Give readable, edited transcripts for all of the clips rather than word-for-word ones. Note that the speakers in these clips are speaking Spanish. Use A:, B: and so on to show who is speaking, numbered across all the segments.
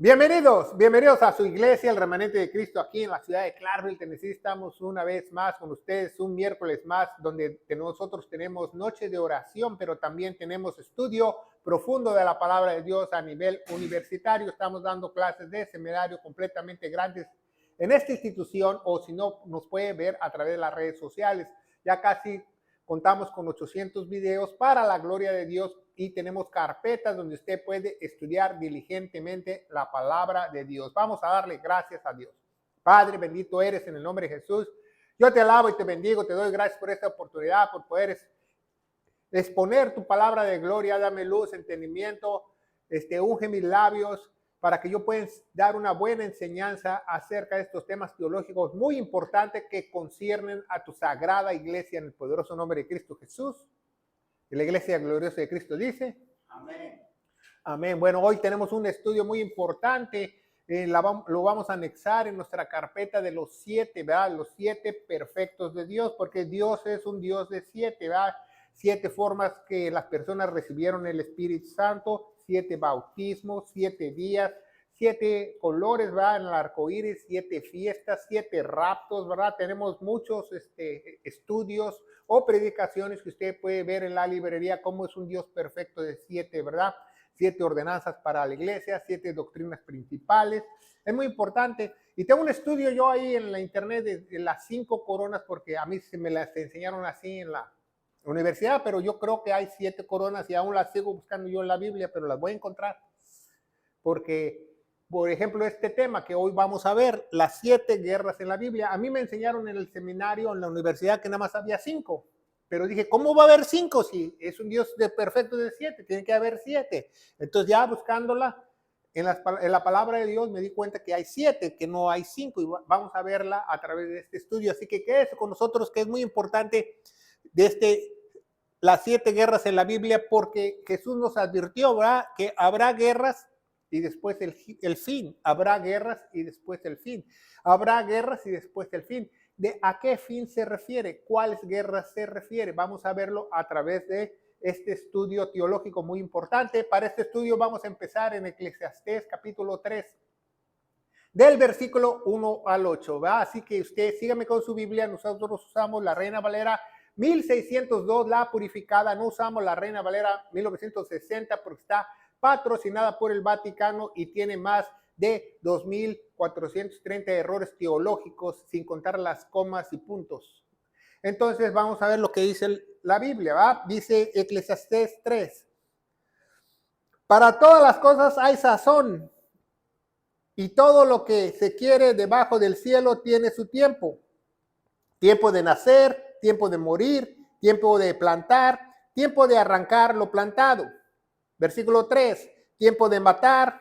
A: Bienvenidos a su iglesia, el remanente de Cristo, aquí en la ciudad de Clarksville, Tennessee. Estamos una vez más con ustedes, un miércoles más, donde nosotros tenemos noche de oración, pero también tenemos estudio profundo de la palabra de Dios a nivel universitario. Estamos dando clases de seminario completamente grandes en esta institución, o si no, nos puede ver a través de las redes sociales. Ya casi contamos con 800 videos para la gloria de Dios y tenemos carpetas donde usted puede estudiar diligentemente la palabra de Dios. Vamos a darle gracias a Dios. Padre, bendito eres en el nombre de Jesús. Yo te alabo y te bendigo, te doy gracias por esta oportunidad, por poder exponer tu palabra de gloria. Dame luz, entendimiento, unge mis labios para que yo pueda dar una buena enseñanza acerca de estos temas teológicos muy importantes que conciernen a tu sagrada iglesia en el poderoso nombre de Cristo Jesús. Y la iglesia gloriosa de Cristo dice: amén. Amén. Bueno, hoy tenemos un estudio muy importante. Lo vamos a anexar en nuestra carpeta de los 7, ¿verdad? Los 7 perfectos de Dios, porque Dios es un Dios de 7, ¿verdad? 7 formas que las personas recibieron el Espíritu Santo, 7 bautismos, 7 días, 7 colores, ¿verdad? En el arco iris, 7 fiestas, 7 raptos, ¿verdad? Tenemos muchos estudios o predicaciones que usted puede ver en la librería, cómo es un Dios perfecto de 7, ¿verdad? 7 ordenanzas para la iglesia, 7 doctrinas principales. Es muy importante. Y tengo un estudio yo ahí en la internet de las 5 coronas, porque a mí se me las enseñaron así en la universidad, pero yo creo que hay 7 coronas y aún las sigo buscando yo en la Biblia, pero las voy a encontrar. Porque, por ejemplo, este tema que hoy vamos a ver, las 7 guerras en la Biblia, a mí me enseñaron en el seminario, en la universidad, que nada más había 5. Pero dije, ¿cómo va a haber 5 si es un Dios de perfecto de 7? Tiene que haber 7. Entonces ya buscándola en la palabra de Dios me di cuenta que hay 7, que no hay 5, y vamos a verla a través de este estudio. Así que quédese con nosotros, que es muy importante de las 7 guerras en la Biblia, porque Jesús nos advirtió, ¿verdad?, que habrá guerras y después el fin. Habrá guerras y después el fin. Habrá guerras y después el fin. ¿De a qué fin se refiere? ¿Cuáles guerras se refiere? Vamos a verlo a través de este estudio teológico muy importante. Para este estudio vamos a empezar en Eclesiastés capítulo 3, del versículo 1 al 8. ¿Va? Así que usted sígame con su Biblia. Nosotros usamos la Reina Valera 1602, la purificada. No usamos la Reina Valera 1960 porque está patrocinada por el Vaticano y tiene más de 2,430 errores teológicos, sin contar las comas y puntos. Entonces vamos a ver lo que dice la Biblia, ¿va? Dice Eclesiastés 3. Para todas las cosas hay sazón, y todo lo que se quiere debajo del cielo tiene su tiempo. Tiempo de nacer, tiempo de morir, tiempo de plantar, tiempo de arrancar lo plantado. Versículo 3, tiempo de matar,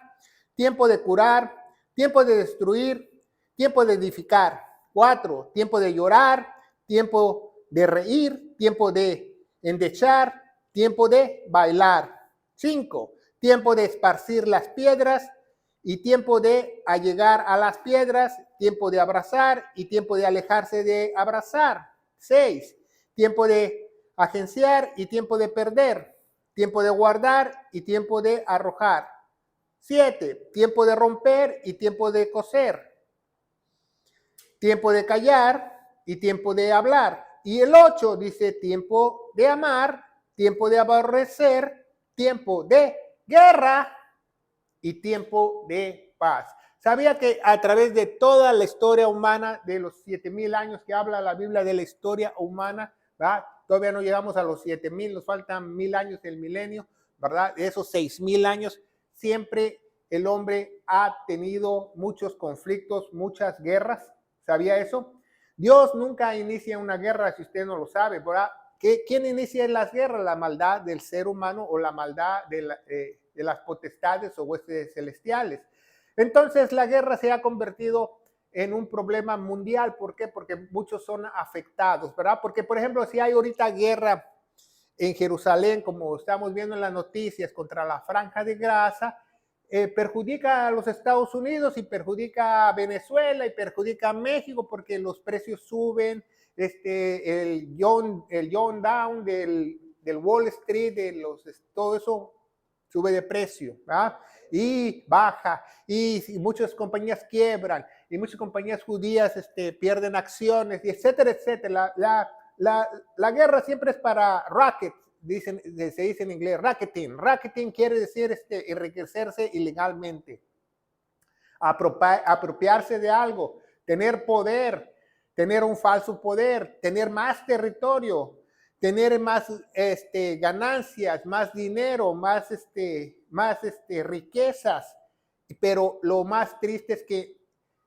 A: tiempo de curar, tiempo de destruir, tiempo de edificar. 4, tiempo de llorar, tiempo de reír, tiempo de endechar, tiempo de bailar. 5, tiempo de esparcir las piedras y tiempo de allegar a las piedras, tiempo de abrazar y tiempo de alejarse de abrazar. 6, tiempo de agenciar y tiempo de perder, tiempo de guardar y tiempo de arrojar. 7, tiempo de romper y tiempo de coser, tiempo de callar y tiempo de hablar. Y el 8 dice tiempo de amar, tiempo de aborrecer, tiempo de guerra y tiempo de paz. ¿Sabía que a través de toda la historia humana, de los 7,000 años que habla la Biblia de la historia humana, ¿verdad? Todavía no llegamos a los 7,000, nos faltan 1,000 años del milenio, ¿verdad? De esos 6,000 años, siempre el hombre ha tenido muchos conflictos, muchas guerras. ¿Sabía eso? Dios nunca inicia una guerra si usted no lo sabe, ¿verdad? ¿Quién inicia las guerras? La maldad del ser humano o la maldad de las potestades o huestes celestiales. Entonces la guerra se ha convertido en un problema mundial. ¿Por qué? Porque muchos son afectados, ¿verdad? Porque, por ejemplo, si hay ahorita guerra en Jerusalén, como estamos viendo en las noticias, contra la Franja de Gaza, perjudica a los Estados Unidos y perjudica a Venezuela y perjudica a México porque los precios suben, el John Down del Wall Street, todo eso sube de precio, ¿verdad? y baja, y muchas compañías quiebran, y muchas compañías judías pierden acciones, y etcétera, etcétera. La guerra siempre es para racket, se dice en inglés, racketing. Racketing quiere decir enriquecerse ilegalmente, apropiarse de algo, tener poder, tener un falso poder, tener más territorio, tener más ganancias, más dinero, más riquezas. Pero lo más triste es que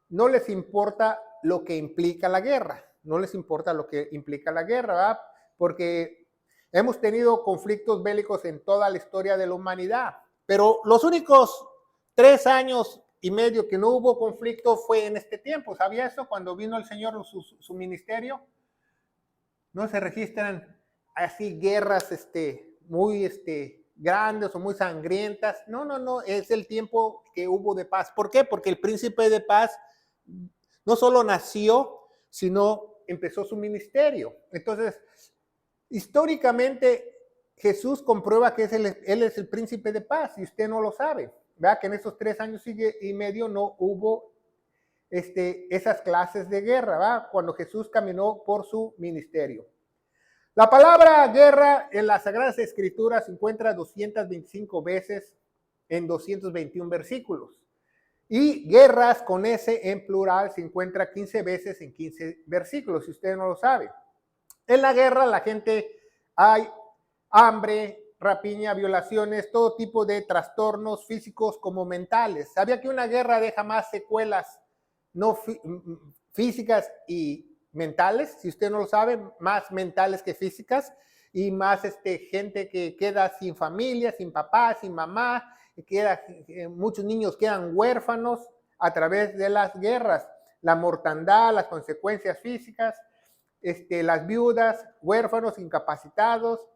A: no les importa lo que implica la guerra, no les importa lo que implica la guerra, ¿verdad? Porque hemos tenido conflictos bélicos en toda la historia de la humanidad, pero los únicos 3 años y medio que no hubo conflicto fue en este tiempo. ¿Sabía eso? Cuando vino el Señor su ministerio, no se registran así guerras muy grandes o muy sangrientas. No, es el tiempo que hubo de paz. ¿Por qué? Porque el príncipe de paz no solo nació, sino empezó su ministerio. Entonces, históricamente, Jesús comprueba que Él es el príncipe de paz y usted no lo sabe. ¿Verdad? Que en esos 3 años y medio no hubo esas clases de guerra, ¿verdad? Cuando Jesús caminó por su ministerio. La palabra guerra en las Sagradas Escrituras se encuentra 225 veces en 221 versículos. Y guerras con S en plural se encuentra 15 veces en 15 versículos, si usted no lo sabe. En la guerra la gente hay hambre, rapiña, violaciones, todo tipo de trastornos físicos como mentales. ¿Sabía que una guerra deja más secuelas no físicas y mentales? Si usted no lo sabe, más mentales que físicas, y más gente que queda sin familia, sin papá, sin mamá, muchos niños quedan huérfanos a través de las guerras. La mortandad, las consecuencias físicas, las viudas, huérfanos, incapacitados,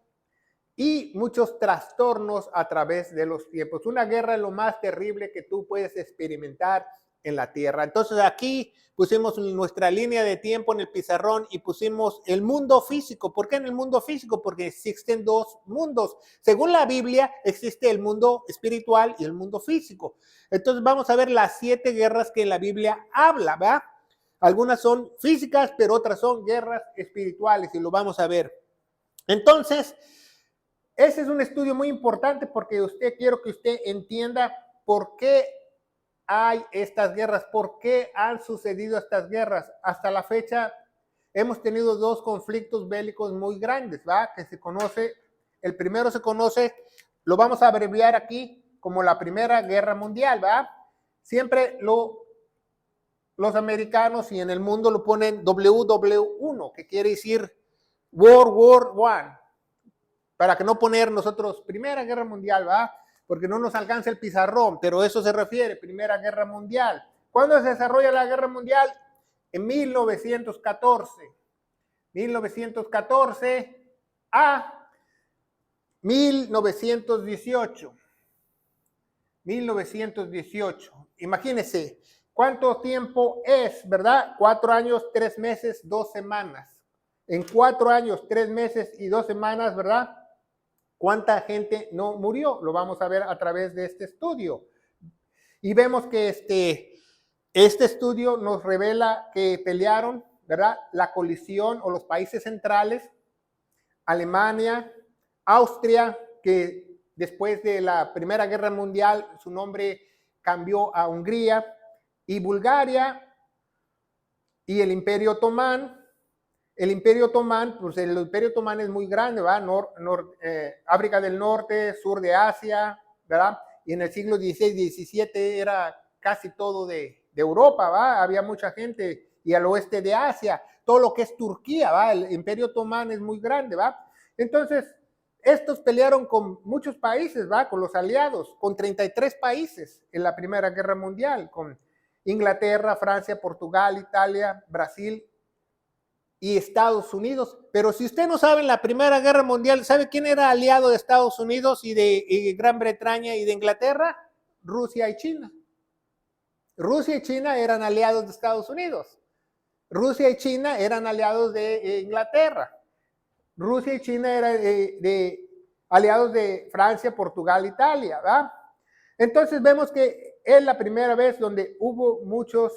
A: y muchos trastornos a través de los tiempos. Una guerra es lo más terrible que tú puedes experimentar en la tierra. Entonces aquí pusimos nuestra línea de tiempo en el pizarrón y pusimos el mundo físico. ¿Por qué en el mundo físico? Porque existen 2 mundos. Según la Biblia existe el mundo espiritual y el mundo físico. Entonces vamos a ver las 7 guerras que la Biblia habla, ¿verdad? Algunas son físicas, pero otras son guerras espirituales y lo vamos a ver. Entonces, ese es un estudio muy importante porque quiero que usted entienda por qué hay estas guerras, por qué han sucedido estas guerras. Hasta la fecha hemos tenido 2 conflictos bélicos muy grandes, ¿va? Que se conoce, el primero se conoce, lo vamos a abreviar aquí como la Primera Guerra Mundial, ¿va? Siempre los americanos y en el mundo lo ponen WW1, que quiere decir World War I. Para que no poner nosotros Primera Guerra Mundial, ¿va? Porque no nos alcanza el pizarrón, pero eso se refiere, Primera Guerra Mundial. ¿Cuándo se desarrolla la Guerra Mundial? En 1914. 1914 a 1918. 1918. Imagínense, ¿cuánto tiempo es, verdad? 4 años, 3 meses, 2 semanas. En 4 años, 3 meses y 2 semanas, ¿verdad? ¿Cuánta gente no murió? Lo vamos a ver a través de este estudio. Y vemos que este estudio nos revela que pelearon, ¿verdad? La colisión o los países centrales, Alemania, Austria, que después de la Primera Guerra Mundial su nombre cambió a Hungría, y Bulgaria, y el Imperio Otomán. El Imperio Otomán, pues el Imperio Otomán es muy grande, ¿verdad? África del Norte, sur de Asia, ¿verdad? Y en el siglo XVI, XVII era casi todo de Europa, ¿verdad? Había mucha gente, y al oeste de Asia, todo lo que es Turquía, ¿verdad? El Imperio Otomán es muy grande, ¿verdad? Entonces, estos pelearon con muchos países, ¿verdad? Con los aliados, con 33 países en la Primera Guerra Mundial, con Inglaterra, Francia, Portugal, Italia, Brasil y Estados Unidos. Pero si usted no sabe, en la Primera Guerra Mundial, ¿sabe quién era aliado de Estados Unidos y de Gran Bretaña y de Inglaterra? Rusia y China. Rusia y China eran aliados de Estados Unidos. Rusia y China eran aliados de Inglaterra. Rusia y China eran aliados de Francia, Portugal, Italia, ¿verdad? Entonces vemos que es la primera vez donde hubo muchas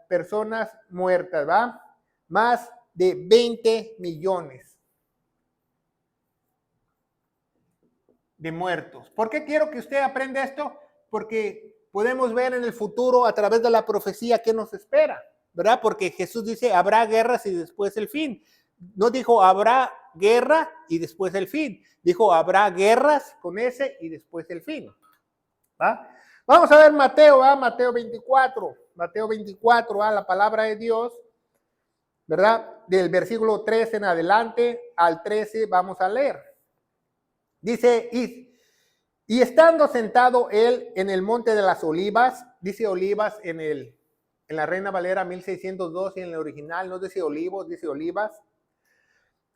A: personas muertas, ¿va? Más de 20 millones de muertos. ¿Por qué quiero que usted aprenda esto? Porque podemos ver en el futuro a través de la profecía qué nos espera, ¿verdad? Porque Jesús dice, habrá guerras y después el fin. No dijo, habrá guerra y después el fin. Dijo, habrá guerras con ese y después el fin. ¿Va? Vamos a ver Mateo, ¿va? Mateo 24. Mateo 24, ¿va? La palabra de Dios, ¿verdad? Del versículo 13 en adelante al 13 vamos a leer. Dice, y estando sentado él en el monte de las olivas, dice olivas en la Reina Valera 1602 y en el original no dice olivos, dice olivas.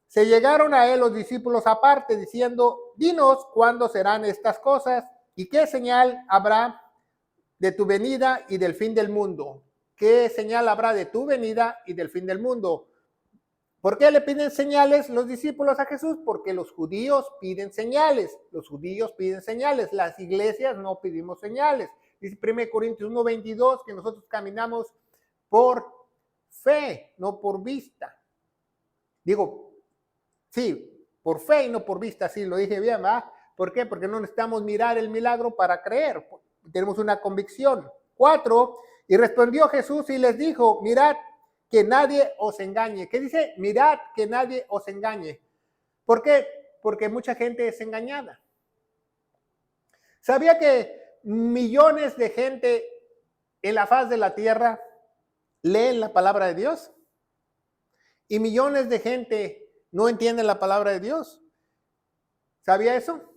A: Se llegaron a él los discípulos aparte diciendo, dinos cuándo serán estas cosas y qué señal habrá de tu venida y del fin del mundo. ¿Qué señal habrá de tu venida y del fin del mundo? ¿Por qué le piden señales los discípulos a Jesús? Porque los judíos piden señales. Los judíos piden señales. Las iglesias no pedimos señales. Dice 1 Corintios 1:22 que nosotros caminamos por fe, no por vista. Digo, sí, por fe y no por vista, sí, lo dije bien, ¿verdad? ¿Por qué? Porque no necesitamos mirar el milagro para creer. Tenemos una convicción. 4, y respondió Jesús y les dijo, mirad, que nadie os engañe. ¿Qué dice? Mirad que nadie os engañe. ¿Por qué? Porque mucha gente es engañada. ¿Sabía que millones de gente en la faz de la tierra leen la palabra de Dios? Y millones de gente no entienden la palabra de Dios. ¿Sabía eso?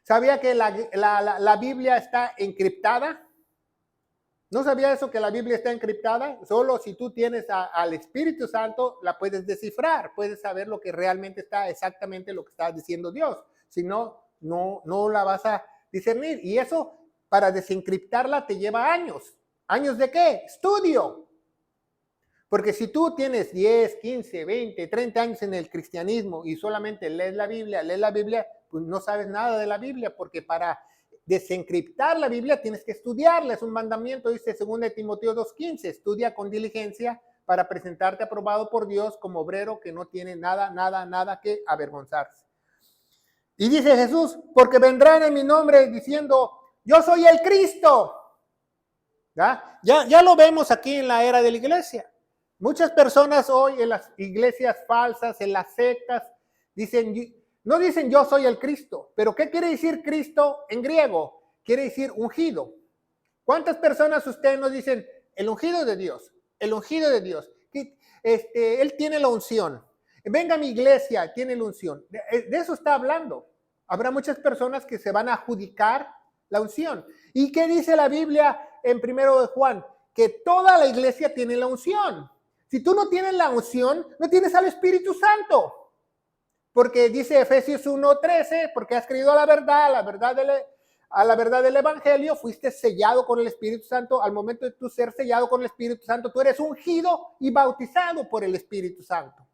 A: ¿Sabía que la Biblia está encriptada? ¿No sabía eso que la Biblia está encriptada? Solo si tú tienes al Espíritu Santo la puedes descifrar, puedes saber lo que realmente está, exactamente lo que está diciendo Dios. Si no, no la vas a discernir. Y eso, para desencriptarla, te lleva años. ¿Años de qué? Estudio. Porque si tú tienes 10, 15, 20, 30 años en el cristianismo y solamente lees la Biblia, pues no sabes nada de la Biblia, porque para desencriptar la Biblia tienes que estudiarla, es un mandamiento, dice 2 Timoteo 2:15, estudia con diligencia para presentarte aprobado por Dios como obrero que no tiene nada que avergonzarse. Y dice Jesús, porque vendrán en mi nombre diciendo, yo soy el Cristo. Ya lo vemos aquí en la era de la iglesia. Muchas personas hoy en las iglesias falsas, en las sectas, no dicen yo soy el Cristo, pero ¿qué quiere decir Cristo en griego? Quiere decir ungido. ¿Cuántas personas ustedes nos dicen el ungido de Dios? El ungido de Dios. Él tiene la unción. Venga a mi iglesia, tiene la unción. De eso está hablando. Habrá muchas personas que se van a adjudicar la unción. ¿Y qué dice la Biblia en 1 de Juan? Que toda la iglesia tiene la unción. Si tú no tienes la unción, no tienes al Espíritu Santo. Porque dice Efesios 1:13, porque has creído a la verdad del Evangelio, fuiste sellado con el Espíritu Santo. Al momento de tú ser sellado con el Espíritu Santo, tú eres ungido y bautizado por el Espíritu Santo.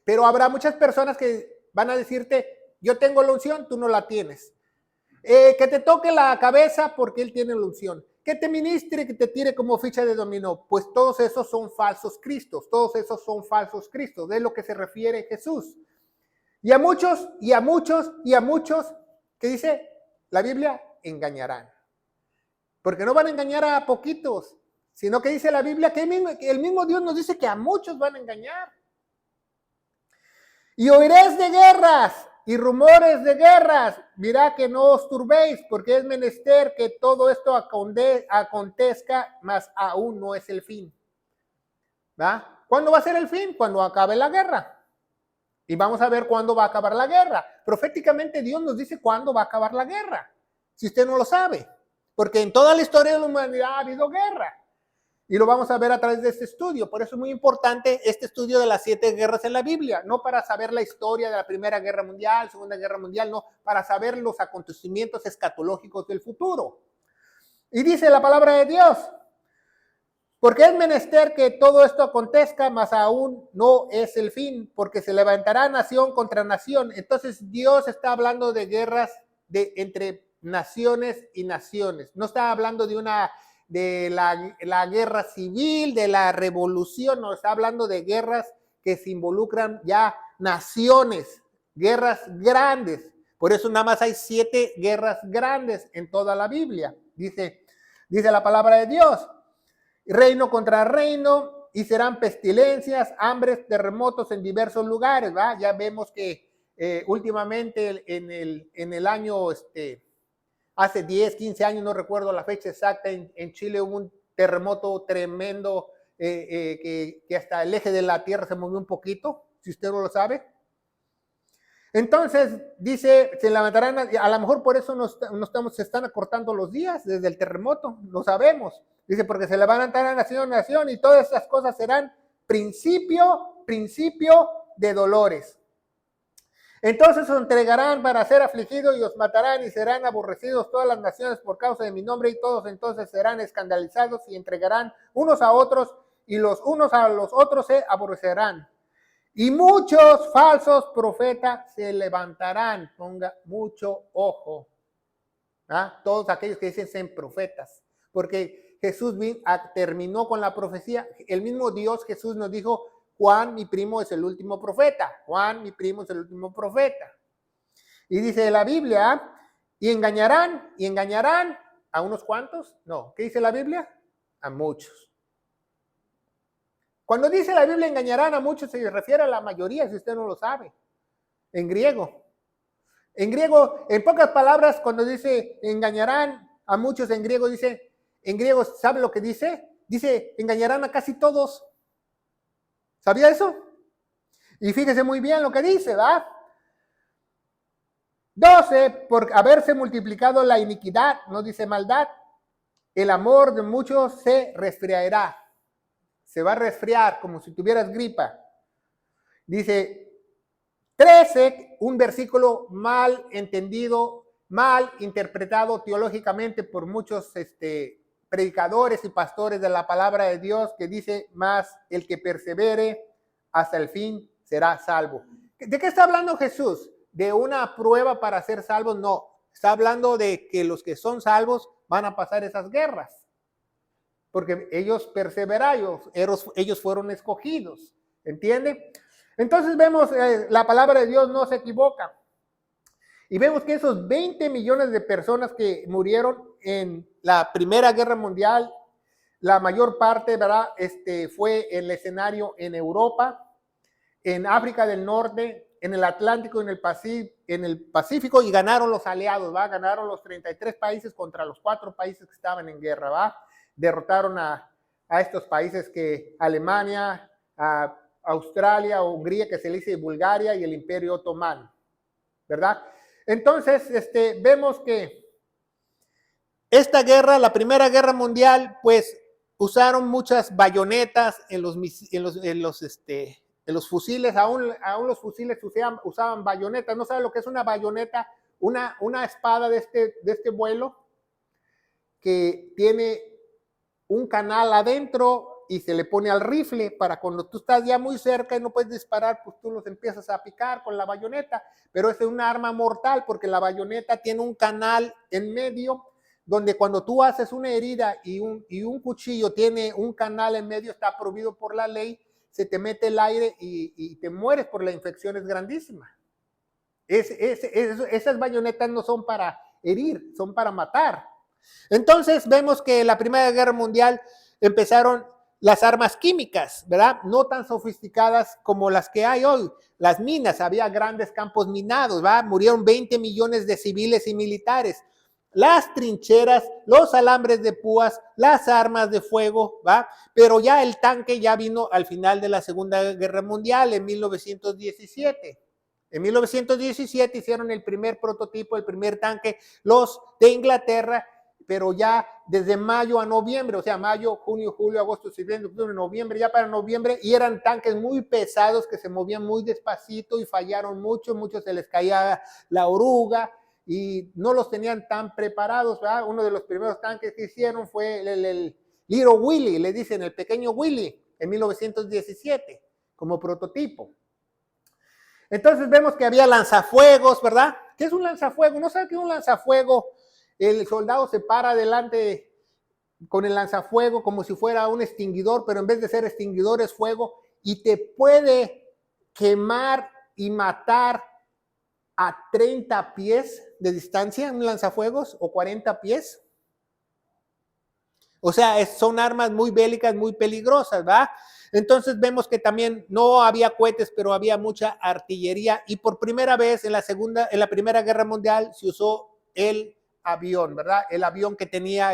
A: Pero habrá muchas personas que van a decirte, yo tengo la unción, tú no la tienes. Que te toque la cabeza porque él tiene la unción. Que te ministre, que te tire como ficha de dominó. Pues todos esos son falsos cristos. Todos esos son falsos cristos. De lo que se refiere Jesús. Y a muchos, ¿qué dice la Biblia? Engañarán. Porque no van a engañar a poquitos, sino que dice la Biblia que el mismo Dios nos dice que a muchos van a engañar. Y oiréis de guerras y rumores de guerras. Mirad que no os turbéis, porque es menester que todo esto acontezca, mas aún no es el fin. ¿Va? ¿Cuándo va a ser el fin? Cuando acabe la guerra. Y vamos a ver cuándo va a acabar la guerra. Proféticamente Dios nos dice cuándo va a acabar la guerra. Si usted no lo sabe. Porque en toda la historia de la humanidad ha habido guerra. Y lo vamos a ver a través de este estudio. Por eso es muy importante este estudio de las 7 guerras en la Biblia. No para saber la historia de la Primera Guerra Mundial, Segunda Guerra Mundial, no. Para saber los acontecimientos escatológicos del futuro. Y dice la palabra de Dios. Porque es menester que todo esto acontezca, mas aún no es el fin, porque se levantará nación contra nación. Entonces Dios está hablando de guerras entre naciones y naciones. No está hablando de la guerra civil, de la revolución, no, está hablando de guerras que se involucran ya naciones, guerras grandes. Por eso nada más hay 7 guerras grandes en toda la Biblia, dice la palabra de Dios. Reino contra reino, y serán pestilencias, hambres, terremotos en diversos lugares, ¿va? Ya vemos que últimamente en el año, hace 10, 15 años, no recuerdo la fecha exacta, en Chile hubo un terremoto tremendo que hasta el eje de la Tierra se movió un poquito, si usted no lo sabe. Entonces, dice, se levantarán, a lo mejor por eso se están acortando los días desde el terremoto, lo sabemos. Dice, porque se levantarán nación a nación y todas esas cosas serán principio de dolores. Entonces os entregarán para ser afligidos y os matarán y serán aborrecidos todas las naciones por causa de mi nombre, y todos entonces serán escandalizados y entregarán unos a otros, y los unos a los otros se aborrecerán. Y muchos falsos profetas se levantarán. Ponga mucho ojo. ¿Ah? Todos aquellos que dicen ser profetas. Porque Jesús terminó con la profecía. El mismo Dios, Jesús, nos dijo: Juan, mi primo, es el último profeta. Juan, mi primo, es el último profeta. Y dice la Biblia, y engañarán a unos cuantos. No, ¿qué dice la Biblia? A muchos. Cuando dice la Biblia engañarán a muchos, se refiere a la mayoría, si usted no lo sabe. En griego. En griego, en pocas palabras, cuando dice engañarán a muchos, en griego, ¿sabe lo que dice? Dice, engañarán a casi todos. ¿Sabía eso? Y fíjese muy bien lo que dice, ¿va? 12, por haberse multiplicado la iniquidad, no dice maldad, el amor de muchos se resfriará. Se va a resfriar como si tuvieras gripa. Dice 13, un versículo mal entendido, mal interpretado teológicamente por muchos predicadores y pastores de la palabra de Dios, que dice: más el que persevere hasta el fin será salvo. ¿De qué está hablando Jesús? ¿De una prueba para ser salvos? No, está hablando de que los que son salvos van a pasar esas guerras. Porque ellos perseveraron, ellos fueron escogidos, ¿entiende? Entonces vemos, la palabra de Dios no se equivoca. Y vemos que esos 20 millones de personas que murieron en la Primera Guerra Mundial, la mayor parte, ¿verdad? Fue el escenario en Europa, en África del Norte, en el Atlántico, en el Pacífico, y ganaron los aliados, ¿va? Ganaron los 33 países contra los 4 países que estaban en guerra, ¿va? Derrotaron a estos países que Alemania, a Australia, Hungría, que se le dice Bulgaria, y el Imperio Otomano, ¿verdad? Entonces, vemos que esta guerra, la Primera Guerra Mundial, pues usaron muchas bayonetas en los fusiles, aún los fusiles usaban bayonetas. ¿No sabe lo que es una bayoneta? Una espada de este vuelo que tiene un canal adentro y se le pone al rifle para cuando tú estás ya muy cerca y no puedes disparar, pues tú los empiezas a picar con la bayoneta. Pero es un arma mortal porque la bayoneta tiene un canal en medio donde cuando tú haces una herida y un cuchillo tiene un canal en medio, está prohibido por la ley, se te mete el aire y te mueres por la infección, es grandísima. Esas bayonetas no son para herir, son para matar. Entonces vemos que en la Primera Guerra Mundial empezaron las armas químicas, ¿verdad? No tan sofisticadas como las que hay hoy. Las minas, había grandes campos minados, ¿verdad? Murieron 20 millones de civiles y militares. Las trincheras, los alambres de púas, las armas de fuego, ¿va? Pero ya el tanque ya vino al final de la Segunda Guerra Mundial, en 1917. En 1917 hicieron el primer prototipo, el primer tanque, los de Inglaterra, pero ya desde mayo a noviembre, o sea, mayo, junio, julio, agosto, septiembre, octubre, noviembre, ya para noviembre, y eran tanques muy pesados que se movían muy despacito y fallaron mucho, muchos se les caía la oruga y no los tenían tan preparados, ¿verdad? Uno de los primeros tanques que hicieron fue el Little Willy, le dicen el pequeño Willy, en 1917, como prototipo. Entonces vemos que había lanzafuegos, ¿verdad? ¿Qué es un lanzafuego? ¿No sabe qué es un lanzafuego? el soldado se para adelante con el lanzafuego como si fuera un extinguidor, pero en vez de ser extinguidor es fuego, y te puede quemar y matar a 30 pies de distancia, un lanzafuegos, o 40 pies. O sea, son armas muy bélicas, muy peligrosas, ¿va? Entonces vemos que también no había cohetes, pero había mucha artillería, y por primera vez en la Primera Guerra Mundial se usó el avión, ¿verdad? El avión que tenía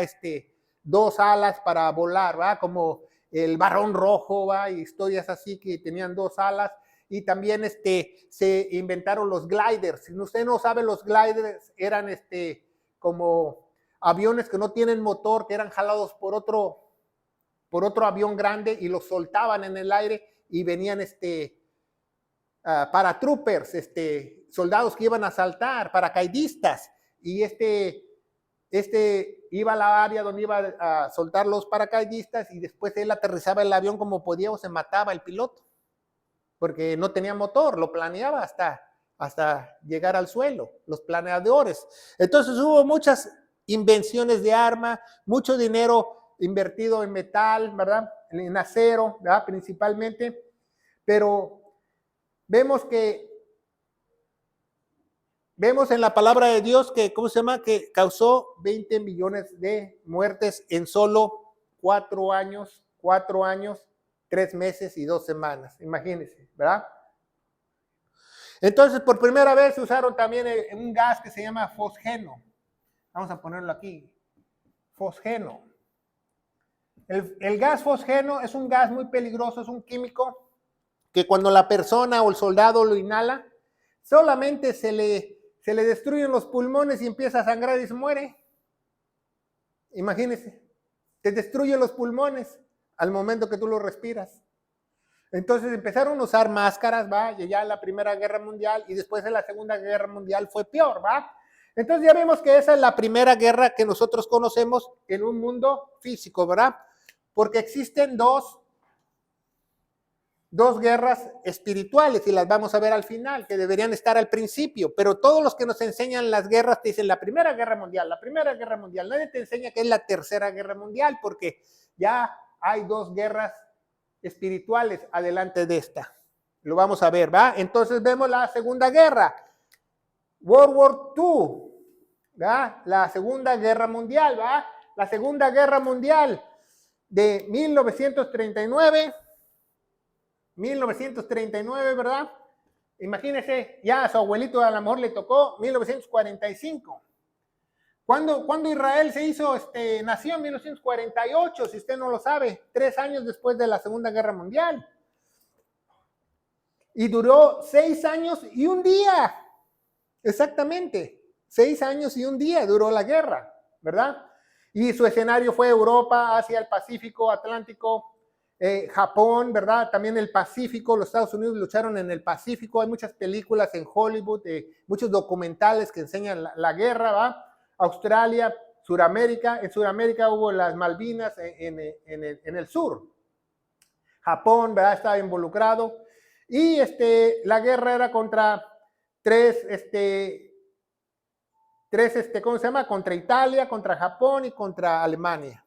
A: dos alas para volar, ¿verdad? Como el Barón Rojo, ¿va? Y historias así que tenían dos alas. Y también se inventaron los gliders. Si usted no sabe, los gliders eran como aviones que no tienen motor, que eran jalados por otro avión grande y los soltaban en el aire, y venían paratroopers, soldados que iban a asaltar, paracaidistas, y iba a la área donde iba a soltar los paracaidistas, y después él aterrizaba el avión como podía, o se mataba el piloto, porque no tenía motor, lo planeaba hasta llegar al suelo, los planeadores. Entonces hubo muchas invenciones de arma, mucho dinero invertido en metal, ¿verdad? En acero, ¿verdad? Principalmente, pero vemos en la palabra de Dios que, ¿cómo se llama? Que causó 20 millones de muertes en solo 4 años, 3 meses y 2 semanas, imagínense, ¿verdad? Entonces, por primera vez usaron también un gas que se llama fosgeno. Vamos a ponerlo aquí, fosgeno. El gas fosgeno es un gas muy peligroso, es un químico que cuando la persona o el soldado lo inhala, solamente se le destruyen los pulmones y empieza a sangrar y se muere. Imagínense, te destruye los pulmones al momento que tú lo respiras. Entonces empezaron a usar máscaras, ¿va? Ya en la Primera Guerra Mundial, y después en la Segunda Guerra Mundial fue peor, ¿va? Entonces ya vimos que esa es la primera guerra que nosotros conocemos en un mundo físico, ¿verdad? Porque existen dos guerras espirituales, y las vamos a ver al final, que deberían estar al principio, pero todos los que nos enseñan las guerras te dicen la Primera Guerra Mundial, la Primera Guerra Mundial. Nadie te enseña que es la Tercera Guerra Mundial, porque ya hay dos guerras espirituales adelante de esta. Lo vamos a ver, ¿va? Entonces vemos la Segunda Guerra, World War II, ¿va? La Segunda Guerra Mundial, ¿va? La Segunda Guerra Mundial de 1939, ¿verdad? Imagínese, ya a su abuelito a lo mejor le tocó 1945. ¿Cuándo Israel se hizo, nació en 1948, si usted no lo sabe, 3 años después de la Segunda Guerra Mundial. Y duró 6 años y un día, exactamente, 6 años y un día duró la guerra, ¿verdad? Y su escenario fue Europa, Asia, el Pacífico, Atlántico, Japón, ¿verdad? También el Pacífico, los Estados Unidos lucharon en el Pacífico, hay muchas películas en Hollywood, muchos documentales que enseñan la guerra, ¿va? Australia, Suramérica, en Suramérica hubo las Malvinas en el sur. Japón, ¿verdad? Estaba involucrado, y la guerra era contra tres, ¿cómo se llama? Contra Italia, contra Japón y contra Alemania.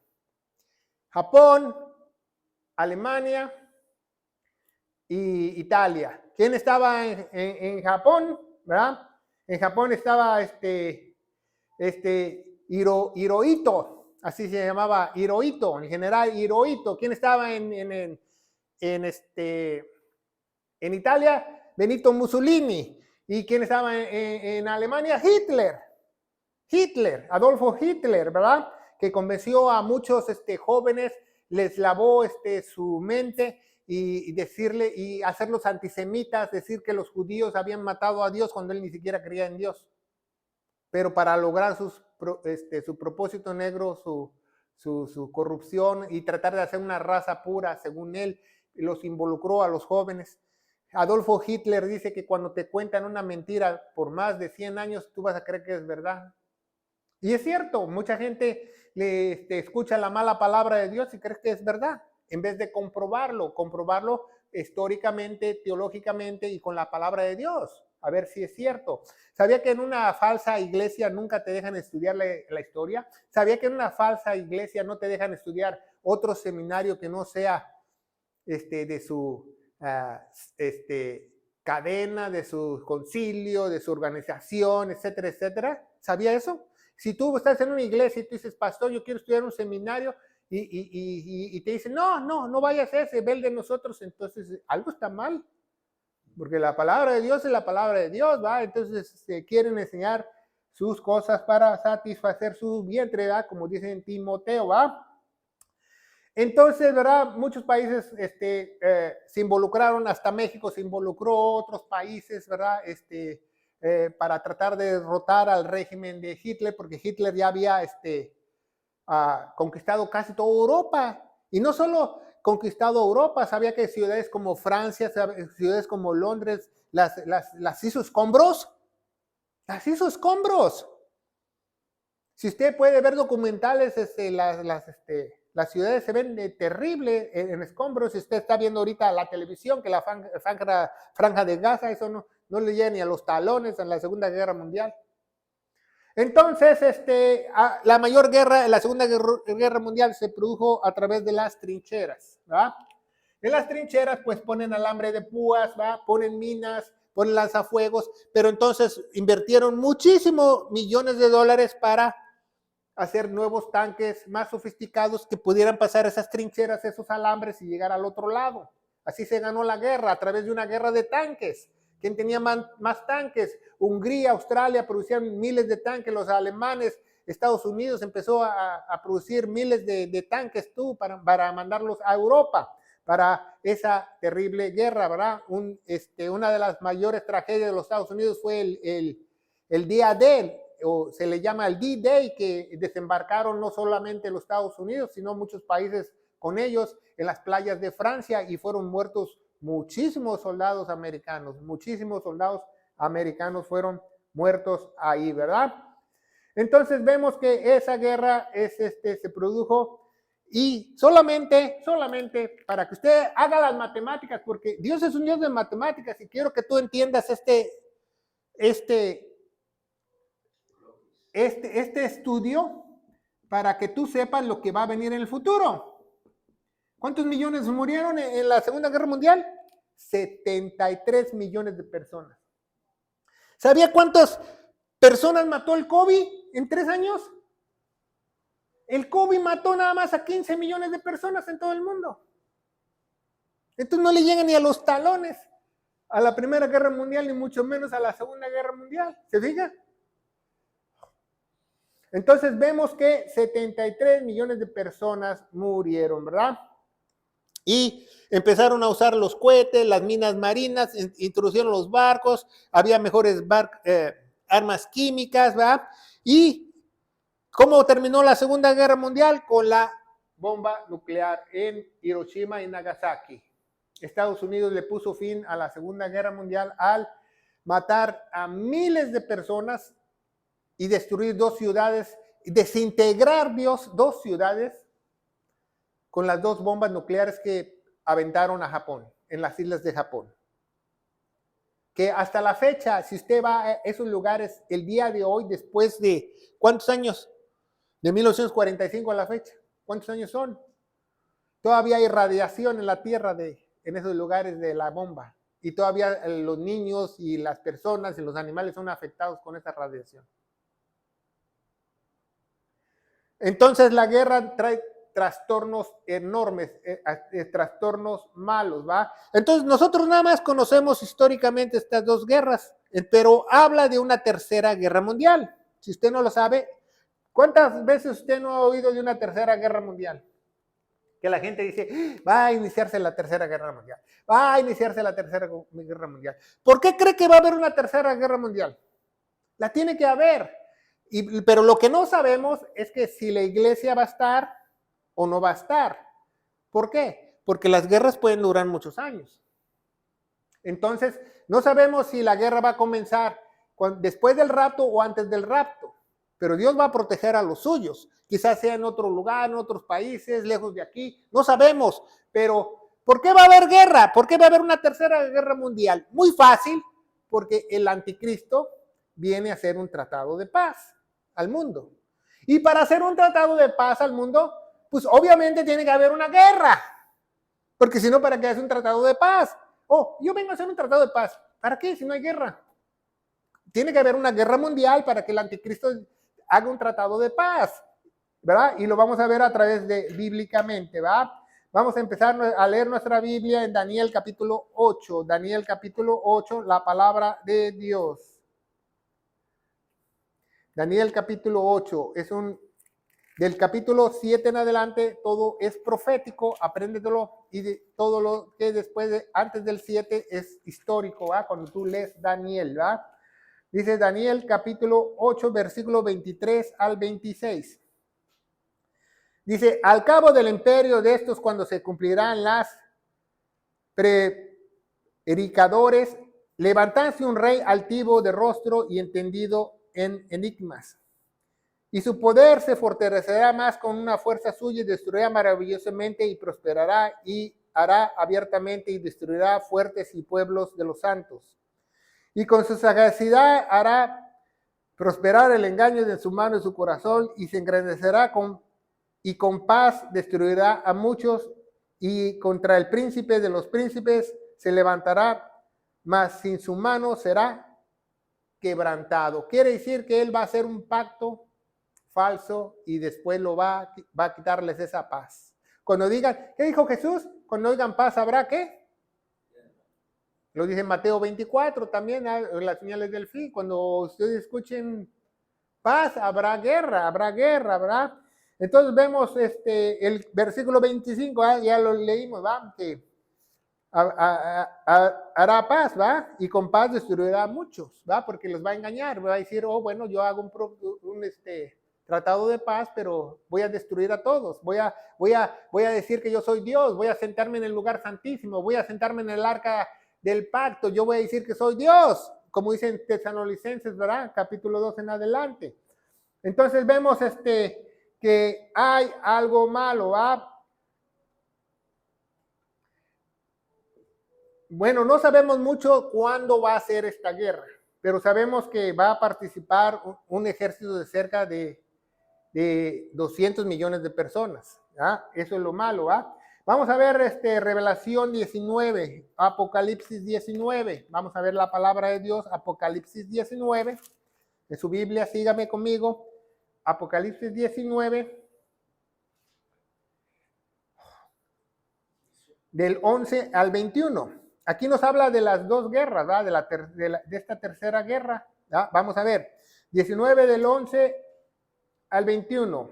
A: Japón, Alemania y Italia. ¿Quién estaba en Japón? ¿Verdad? En Japón estaba Hirohito, así se llamaba, Hirohito, el general Hirohito. ¿Quién estaba en Italia? Benito Mussolini. ¿Y quién estaba en Alemania? Hitler, Adolfo Hitler, ¿verdad? Que convenció a muchos jóvenes, les lavó su mente y decirle y hacerlos antisemitas, decir que los judíos habían matado a Dios cuando él ni siquiera creía en Dios. Pero para lograr su propósito negro, su corrupción y tratar de hacer una raza pura, según él, los involucró a los jóvenes. Adolfo Hitler dice que cuando te cuentan una mentira por más de 100 años, tú vas a creer que es verdad. Y es cierto, mucha gente escucha la mala palabra de Dios y cree que es verdad, en vez de comprobarlo históricamente, teológicamente y con la palabra de Dios. a ver si es cierto. ¿Sabía que en una falsa iglesia nunca te dejan estudiar la historia? ¿Sabía que en una falsa iglesia no te dejan estudiar otro seminario que no sea de su cadena, de su concilio, de su organización, etcétera, etcétera? ¿Sabía eso? Si tú estás en una iglesia y tú dices, pastor, yo quiero estudiar un seminario, y te dicen, no vayas a ese, ve el de nosotros, entonces algo está mal. Porque la palabra de Dios es la palabra de Dios, ¿va? Entonces quieren enseñar sus cosas para satisfacer su vientre, ¿va? Como dice en Timoteo, ¿va? Entonces, ¿verdad? Muchos países se involucraron, hasta México se involucró, otros países, ¿verdad? Para tratar de derrotar al régimen de Hitler, porque Hitler ya había conquistado casi toda Europa. Y no solo conquistado Europa, sabía que ciudades como Francia, ciudades como Londres, las hizo escombros. Las hizo escombros. Si usted puede ver documentales, las ciudades se ven terrible en escombros. Si usted está viendo ahorita la televisión, que la franja de Gaza, eso no le llega ni a los talones en la Segunda Guerra Mundial. Entonces, la mayor guerra, la Segunda Guerra Mundial se produjo a través de las trincheras, ¿verdad? En las trincheras, pues ponen alambre de púas, ¿verdad? Ponen minas, ponen lanzafuegos, pero entonces invirtieron muchísimos millones de dólares para hacer nuevos tanques más sofisticados que pudieran pasar esas trincheras, esos alambres y llegar al otro lado. Así se ganó la guerra, a través de una guerra de tanques. ¿Quién tenía más tanques? Hungría, Australia producían miles de tanques, los alemanes, Estados Unidos empezó a producir miles de tanques para mandarlos a Europa para esa terrible guerra, ¿verdad? Una de las mayores tragedias de los Estados Unidos fue el día D, o se le llama el D-Day, que desembarcaron no solamente los Estados Unidos, sino muchos países con ellos en las playas de Francia, y fueron muertos muchísimos soldados americanos fueron muertos ahí, ¿verdad? Entonces vemos que esa guerra se produjo, y solamente para que usted haga las matemáticas, porque Dios es un Dios de matemáticas, y quiero que tú entiendas este estudio para que tú sepas lo que va a venir en el futuro. ¿Cuántos millones murieron en la Segunda Guerra Mundial? 73 millones de personas. ¿Sabía cuántas personas mató el COVID en 3 años? El COVID mató nada más a 15 millones de personas en todo el mundo. Entonces no le llegan ni a los talones a la Primera Guerra Mundial, ni mucho menos a la Segunda Guerra Mundial. ¿Se fija? Entonces vemos que 73 millones de personas murieron, ¿verdad? Y empezaron a usar los cohetes, las minas marinas, introdujeron los barcos, había mejores armas químicas, ¿verdad? ¿Y cómo terminó la Segunda Guerra Mundial? Con la bomba nuclear en Hiroshima y Nagasaki. Estados Unidos le puso fin a la Segunda Guerra Mundial al matar a miles de personas y destruir 2 ciudades, desintegrar 2 ciudades con las 2 bombas nucleares que aventaron a Japón, en las islas de Japón. Que hasta la fecha, si usted va a esos lugares el día de hoy, después de ¿cuántos años? De 1945 a la fecha. ¿Cuántos años son? Todavía hay radiación en la Tierra en esos lugares de la bomba. Y todavía los niños y las personas y los animales son afectados con esa radiación. Entonces la guerra trae trastornos enormes, trastornos malos, ¿va? Entonces nosotros nada más conocemos históricamente estas 2 guerras, pero habla de una tercera guerra mundial. Si usted no lo sabe, ¿cuántas veces usted no ha oído de una tercera guerra mundial? Que la gente dice, va a iniciarse la tercera guerra mundial, va a iniciarse la tercera guerra mundial. ¿Por qué cree que va a haber una tercera guerra mundial? La tiene que haber. Pero lo que no sabemos es que si la iglesia va a estar o no va a estar. ¿Por qué? Porque las guerras pueden durar muchos años. Entonces, no sabemos si la guerra va a comenzar después del rapto o antes del rapto. Pero Dios va a proteger a los suyos. Quizás sea en otro lugar, en otros países, lejos de aquí. No sabemos. Pero, ¿por qué va a haber guerra? ¿Por qué va a haber una tercera guerra mundial? Muy fácil. Porque el anticristo viene a hacer un tratado de paz al mundo. Y para hacer un tratado de paz al mundo, pues obviamente tiene que haber una guerra. Porque si no, ¿para qué hace un tratado de paz? Oh, yo vengo a hacer un tratado de paz. ¿Para qué si no hay guerra? Tiene que haber una guerra mundial para que el anticristo haga un tratado de paz, ¿verdad? Y lo vamos a ver a través de bíblicamente, ¿verdad? Vamos a empezar a leer nuestra Biblia en Daniel capítulo 8. Daniel capítulo 8, la palabra de Dios. Daniel capítulo 8 es del capítulo 7 en adelante, todo es profético, apréndetelo, y todo lo que antes del 7 es histórico, ¿va? Cuando tú lees Daniel, ¿va? Dice Daniel capítulo 8, versículo 23 al 26. Dice, al cabo del imperio de estos, cuando se cumplirán las predicadores, levantarse un rey altivo de rostro y entendido en enigmas. Y su poder se fortalecerá más con una fuerza suya y destruirá maravillosamente y prosperará y hará abiertamente y destruirá fuertes y pueblos de los santos. Y con su sagacidad hará prosperar el engaño de su mano y su corazón y se engrandecerá y con paz destruirá a muchos y contra el príncipe de los príncipes se levantará, mas sin su mano será quebrantado. Quiere decir que él va a hacer un pacto falso y después va a quitarles esa paz. Cuando digan, ¿qué dijo Jesús? Cuando oigan paz, ¿habrá qué? Lo dice Mateo 24 también, las señales del fin. Cuando ustedes escuchen paz, habrá guerra, habrá. Entonces vemos el versículo 25, ya lo leímos, ¿va? Que hará paz, ¿va? Y con paz destruirá a muchos, ¿va? Porque los va a engañar, va a decir, oh, bueno, yo hago un tratado de paz, pero voy a destruir a todos, voy a decir que yo soy Dios, voy a sentarme en el lugar santísimo, voy a sentarme en el arca del pacto, yo voy a decir que soy Dios, como dicen Tesalonicenses, ¿verdad? Capítulo 2 en adelante. Entonces vemos que hay algo malo, ¿va? Bueno, no sabemos mucho cuándo va a ser esta guerra, pero sabemos que va a participar un ejército de cerca de 200 millones de personas. ¿Ah? Eso es lo malo. ¿Ah? Vamos a ver Revelación 19, Apocalipsis 19. Vamos a ver la palabra de Dios, Apocalipsis 19. En su Biblia, sígame conmigo. Apocalipsis 19. Del 11 al 21. Aquí nos habla de las dos guerras, ¿verdad? De esta tercera guerra. ¿verdad? Vamos a ver. 19 del 11 al 21.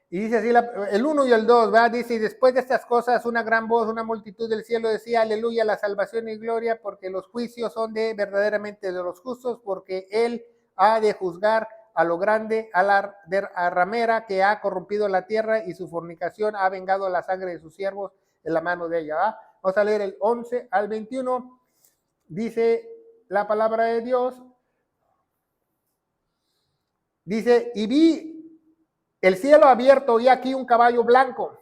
A: Y dice así, el 1 y el 2, ¿verdad? Dice, y después de estas cosas, una gran voz, una multitud del cielo decía, aleluya, la salvación y gloria, porque los juicios son verdaderamente de los justos, porque él ha de juzgar a lo grande, a la ramera que ha corrompido la tierra y su fornicación ha vengado la sangre de sus siervos en la mano de ella. ¿verdad? Vamos a leer el 11 al 21. Dice la palabra de Dios. Dice, y vi el cielo abierto y aquí un caballo blanco,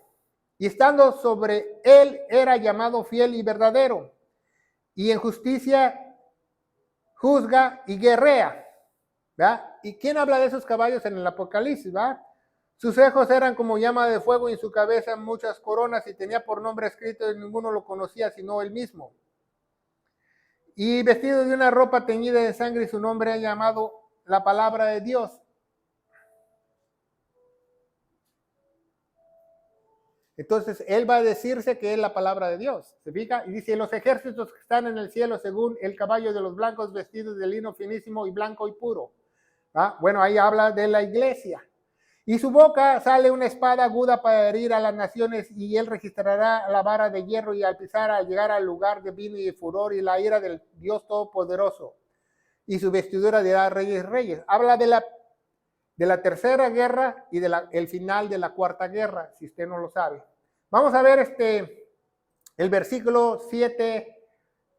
A: y estando sobre él era llamado fiel y verdadero, y en justicia juzga y guerrea. ¿verdad? ¿Y quién habla de esos caballos en el Apocalipsis? ¿verdad? Sus ojos eran como llama de fuego y en su cabeza muchas coronas y tenía por nombre escrito y ninguno lo conocía sino él mismo. Y vestido de una ropa teñida de sangre y su nombre ha llamado la palabra de Dios. Entonces, él va a decirse que es la palabra de Dios. ¿Se fija? Y dice, los ejércitos que están en el cielo, según el caballo de los blancos vestidos de lino finísimo y blanco y puro. ¿Ah? Bueno, ahí habla de la iglesia. Y su boca sale una espada aguda para herir a las naciones, y él registrará la vara de hierro, y al pisar, al llegar al lugar de vino y de furor y la ira del Dios Todopoderoso. Y su vestidura dirá reyes, reyes. Habla de la tercera guerra y el final de la cuarta guerra, si usted no lo sabe. Vamos a ver el versículo 7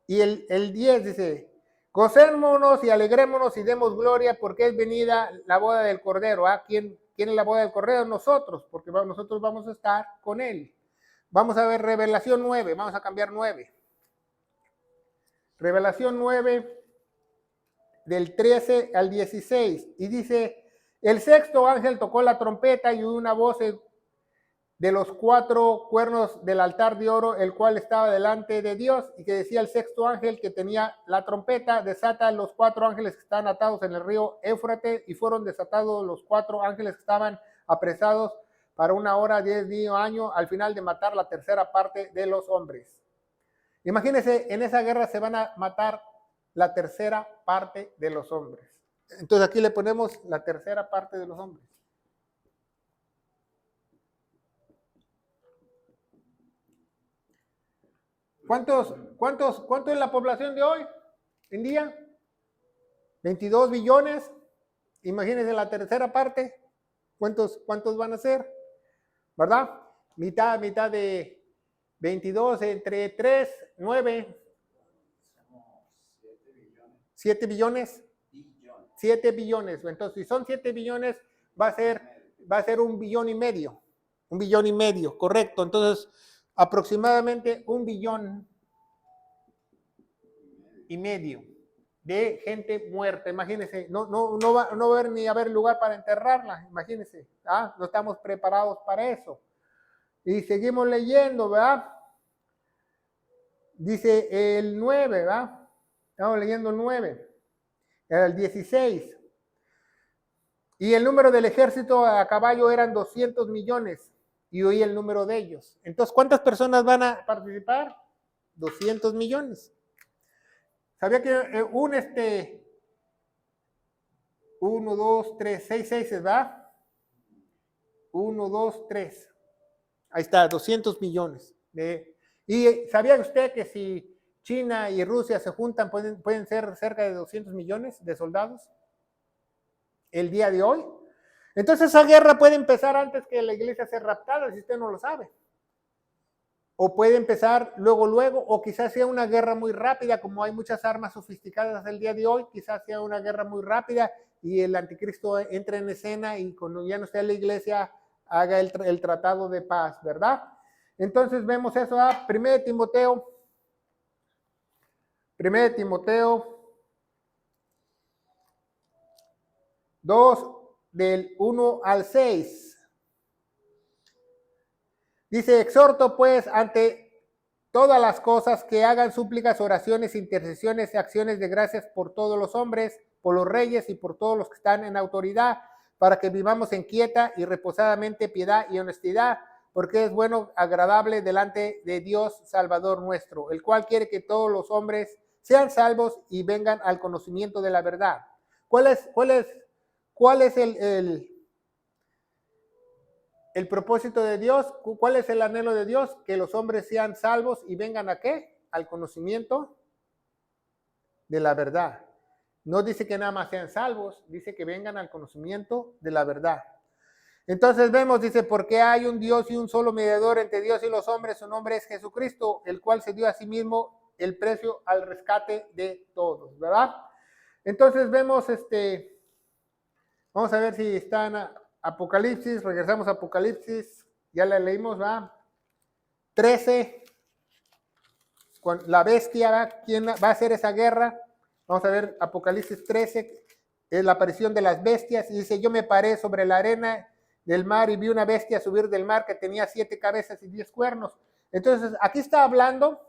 A: y el 10 dice, gocémonos y alegrémonos y demos gloria porque es venida la boda del Cordero. ¿Ah? ¿Quién es la boda del Cordero? Nosotros, porque nosotros vamos a estar con él. Vamos a ver Revelación 9, vamos a cambiar 9. Revelación 9, del 13 al 16. Y dice, el sexto ángel tocó la trompeta y una voz de los 4 cuernos del altar de oro, el cual estaba delante de Dios, y que decía el sexto ángel que tenía la trompeta, desata los 4 ángeles que estaban atados en el río Éufrates, y fueron desatados los 4 ángeles que estaban apresados para 1 hora, 10 días, año, al final de matar la tercera parte de los hombres. Imagínense, en esa guerra se van a matar la tercera parte de los hombres. Entonces aquí le ponemos la tercera parte de los hombres. ¿Cuánto es la población de hoy en día? 22 billones. Imagínense la tercera parte. ¿Cuántos van a ser? ¿Verdad? Mitad de 22 entre 3, 9. 7 billones. 7 billones. Entonces, si son 7 billones, va a ser 1 billón y medio. 1 billón y medio, correcto. Entonces, aproximadamente 1 billón y medio de gente muerta. Imagínense, no va a haber ni haber lugar para enterrarla. Imagínense, no estamos preparados para eso. Y seguimos leyendo, ¿verdad? Dice el 9, ¿verdad? Estamos leyendo el 9. Era el 16. Y el número del ejército a caballo eran 200 millones. Y oí el número de ellos. Entonces, ¿cuántas personas van a participar? 200 millones. ¿Sabía que 1, 2, 3, 6, ¿verdad? 1, 2, 3. Ahí está, 200 millones. ¿Y sabía usted que si China y Rusia se juntan pueden ser cerca de 200 millones de soldados el día de hoy? Entonces esa guerra puede empezar antes que la iglesia sea raptada, si usted no lo sabe. O puede empezar luego, o quizás sea una guerra muy rápida, como hay muchas armas sofisticadas el día de hoy, quizás sea una guerra muy rápida y el anticristo entre en escena y cuando ya no esté la iglesia haga el tratado de paz, ¿verdad? Entonces vemos eso, 1 Timoteo 2, del 1 al 6. Dice, exhorto pues ante todas las cosas que hagan súplicas, oraciones, intercesiones y acciones de gracias por todos los hombres, por los reyes y por todos los que están en autoridad, para que vivamos en quieta y reposadamente piedad y honestidad, porque es bueno, agradable delante de Dios Salvador nuestro, el cual quiere que todos los hombres sean salvos y vengan al conocimiento de la verdad. ¿Cuál es el propósito de Dios? ¿Cuál es el anhelo de Dios? Que los hombres sean salvos y vengan ¿a qué? Al conocimiento de la verdad. No dice que nada más sean salvos, dice que vengan al conocimiento de la verdad. Entonces vemos, dice, porque hay un Dios y un solo mediador entre Dios y los hombres, su nombre es Jesucristo, el cual se dio a sí mismo el precio al rescate de todos, ¿verdad? Entonces vemos, vamos a ver si están Apocalipsis, regresamos a Apocalipsis, ya la leímos, ¿va? 13, con la bestia, ¿va? ¿Quién va a hacer esa guerra? Vamos a ver Apocalipsis 13, es la aparición de las bestias, y dice, yo me paré sobre la arena del mar y vi una bestia subir del mar que tenía 7 cabezas y 10 cuernos. Entonces, aquí está hablando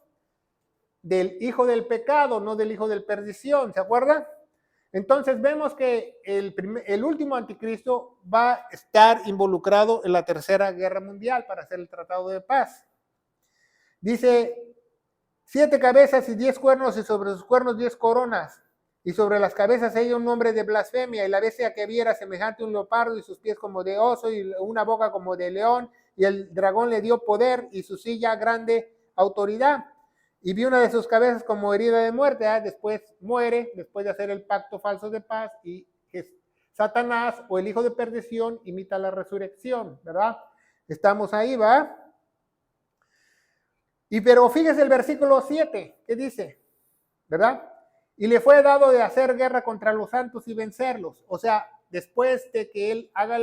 A: del hijo del pecado, no del hijo del perdición, ¿se acuerdan? Entonces vemos que el último anticristo va a estar involucrado en la tercera guerra mundial para hacer el tratado de paz. Dice, 7 cabezas y 10 cuernos, y sobre sus cuernos 10 coronas, y sobre las cabezas ella un nombre de blasfemia, y la bestia que viera semejante a un leopardo, y sus pies como de oso, y una boca como de león, y el dragón le dio poder, y su silla grande autoridad. Y vi una de sus cabezas como herida de muerte, después muere, después de hacer el pacto falso de paz, y Satanás, o el hijo de perdición, imita la resurrección, ¿verdad? Estamos ahí, ¿va? Pero fíjese el versículo 7, ¿qué dice? ¿Verdad? Y le fue dado de hacer guerra contra los santos y vencerlos. O sea, después de que él haga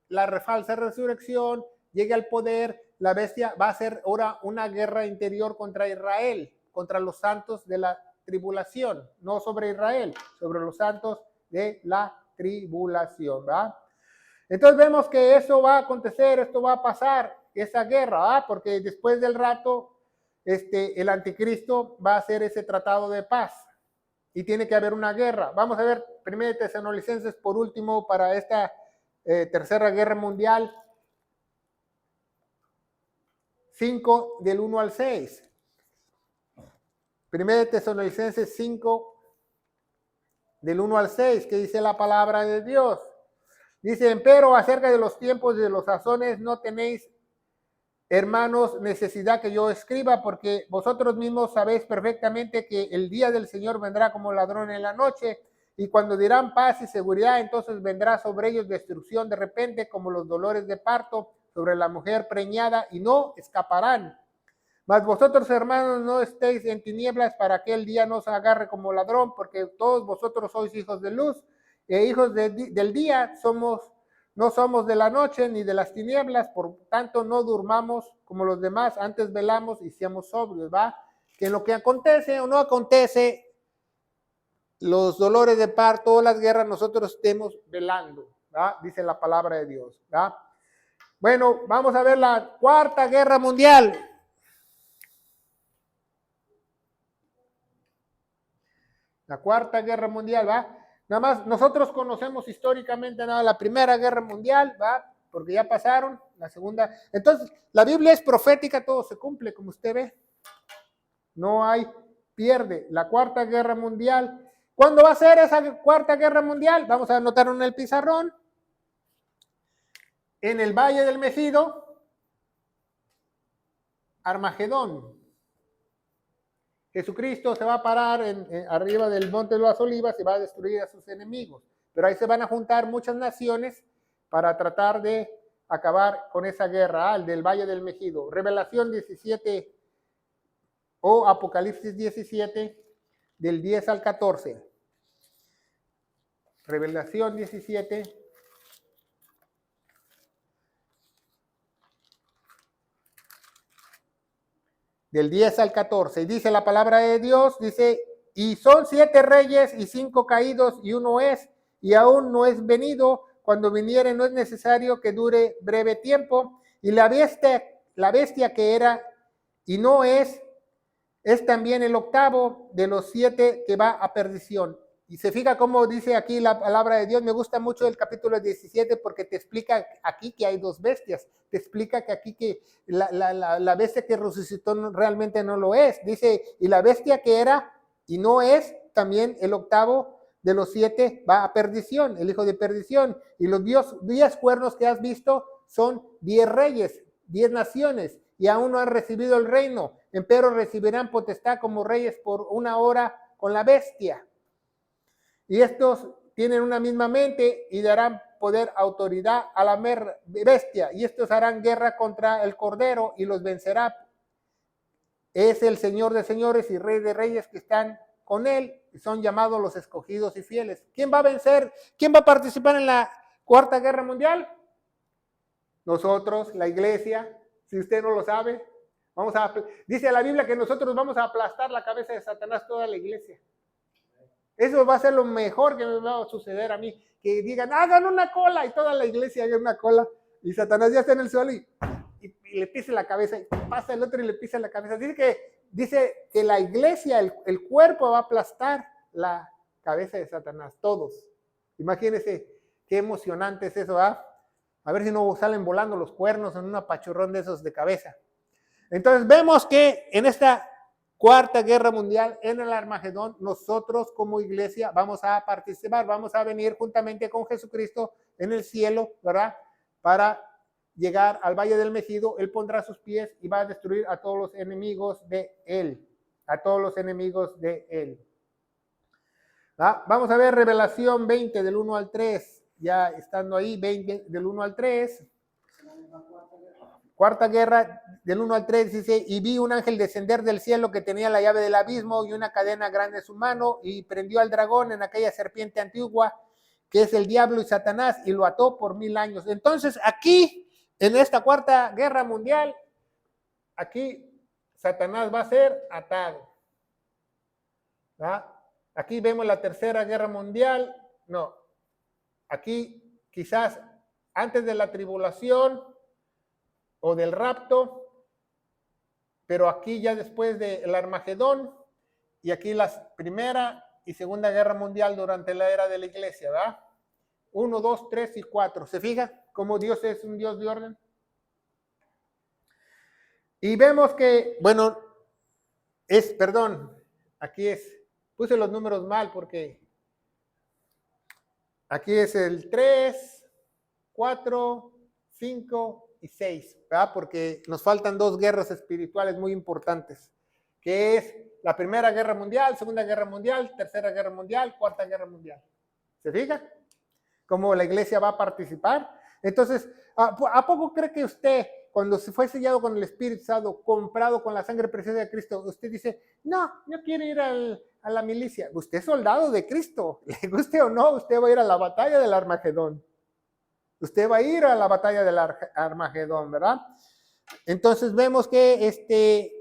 A: la falsa resurrección, llegue al poder, la bestia va a hacer ahora una guerra interior contra Israel, contra los santos de tribulación, no sobre Israel, sobre los santos de la tribulación, ¿verdad? Entonces vemos que eso va a acontecer, esto va a pasar, esa guerra, ¿verdad? Porque después del rato, el anticristo va a hacer ese tratado de paz y tiene que haber una guerra. Vamos a ver 1 Tesalonicenses por último para esta tercera guerra mundial, 5 del 1 al 6. 1 Tesalonicenses 5 del 1 al 6, que dice la palabra de Dios. Dice, pero acerca de los tiempos y de los sazones no tenéis, hermanos, necesidad que yo escriba, porque vosotros mismos sabéis perfectamente que el día del Señor vendrá como ladrón en la noche, y cuando dirán paz y seguridad, entonces vendrá sobre ellos destrucción de repente, como los dolores de parto sobre la mujer preñada, y no escaparán. Mas vosotros, hermanos, no estéis en tinieblas para que el día no os agarre como ladrón, porque todos vosotros sois hijos de luz e hijos del día. No somos de la noche ni de las tinieblas, por tanto no durmamos como los demás, antes velamos y seamos sobrios, ¿va? Que en lo que acontece o no acontece, los dolores de parto, las guerras, nosotros estemos velando, ¿va? Dice la palabra de Dios, ¿va? Bueno, vamos a ver la Cuarta Guerra Mundial. La Cuarta Guerra Mundial, ¿va? Nada más, nosotros conocemos históricamente nada la Primera Guerra Mundial, ¿va? Porque ya pasaron, la Segunda. Entonces, la Biblia es profética, todo se cumple, como usted ve. No hay pierde. La Cuarta Guerra Mundial. ¿Cuándo va a ser esa Cuarta Guerra Mundial? Vamos a anotarlo en el pizarrón. En el Valle del Megido, Armagedón. Jesucristo se va a parar arriba del monte de las Olivas y va a destruir a sus enemigos. Pero ahí se van a juntar muchas naciones para tratar de acabar con esa guerra, el del Valle del Megido. Revelación 17 o Apocalipsis 17, del 10 al 14. Revelación 17. Del 10 al 14, y dice la palabra de Dios, dice, y son 7 reyes y 5 caídos, y uno es, y aún no es venido, cuando viniere no es necesario que dure breve tiempo, y la bestia que era y no es también el octavo de los 7 que va a perdición. Y se fija cómo dice aquí la palabra de Dios. Me gusta mucho el capítulo 17 porque te explica aquí que hay 2 bestias. Te explica que aquí que la bestia que resucitó realmente no lo es. Dice, y la bestia que era y no es también el octavo de los 7 va a perdición, el hijo de perdición. Y los 10 cuernos que has visto son 10 reyes, 10 naciones, y aún no han recibido el reino. Empero recibirán potestad como reyes por 1 hora con la bestia. Y estos tienen una misma mente y darán poder, autoridad a la bestia. Y estos harán guerra contra el Cordero y los vencerá. Es el Señor de señores y Rey de reyes que están con él y son llamados los escogidos y fieles. ¿Quién va a vencer? ¿Quién va a participar en la Cuarta Guerra Mundial? Nosotros, la iglesia. Si usted no lo sabe, dice la Biblia que nosotros vamos a aplastar la cabeza de Satanás, toda la iglesia. Eso va a ser lo mejor que me va a suceder a mí. Que digan, hagan una cola y toda la iglesia haga una cola y Satanás ya está en el suelo y le pise la cabeza y pasa el otro y le pisa la cabeza. Dice que la iglesia, el cuerpo va a aplastar la cabeza de Satanás, todos. Imagínense qué emocionante es eso, ¿ah? A ver si no salen volando los cuernos en un apachurrón de esos de cabeza. Entonces vemos que en esta Cuarta Guerra Mundial, en el Armagedón, nosotros como iglesia vamos a participar, vamos a venir juntamente con Jesucristo en el cielo, ¿verdad? Para llegar al Valle del Megido. Él pondrá sus pies y va a destruir a todos los enemigos de él, a todos los enemigos de él. ¿Ah? Vamos a ver Revelación 20 del 1 al 3, ya estando ahí, 20 del 1 al 3. Cuarta Guerra, del 1 al 3, dice, y vi un ángel descender del cielo que tenía la llave del abismo y una cadena grande en su mano, y prendió al dragón, en aquella serpiente antigua, que es el diablo y Satanás, y lo ató por 1000 años. Entonces, aquí, en esta Cuarta Guerra Mundial, aquí Satanás va a ser atado. ¿verdad? Aquí vemos la Tercera Guerra Mundial. No, aquí quizás antes de la tribulación o del rapto, pero aquí ya después del Armagedón, y aquí la Primera y Segunda Guerra Mundial durante la era de la iglesia, ¿verdad? 1, 2, 3 y 4. ¿Se fija cómo Dios es un Dios de orden? Y vemos que, bueno, aquí puse los números mal porque aquí es el 3, 4, 5 y 6, ¿verdad? Porque nos faltan 2 guerras espirituales muy importantes, que es la Primera Guerra Mundial, Segunda Guerra Mundial, Tercera Guerra Mundial, Cuarta Guerra Mundial. ¿Se fija cómo la iglesia va a participar? Entonces, ¿a poco cree que usted, cuando se fue sellado con el Espíritu Santo, comprado con la sangre preciosa de Cristo, usted dice, no quiere ir a la milicia? Usted es soldado de Cristo, le guste o no, usted va a ir a la batalla del Armagedón. Usted va a ir a la batalla del Armagedón, ¿verdad? Entonces vemos que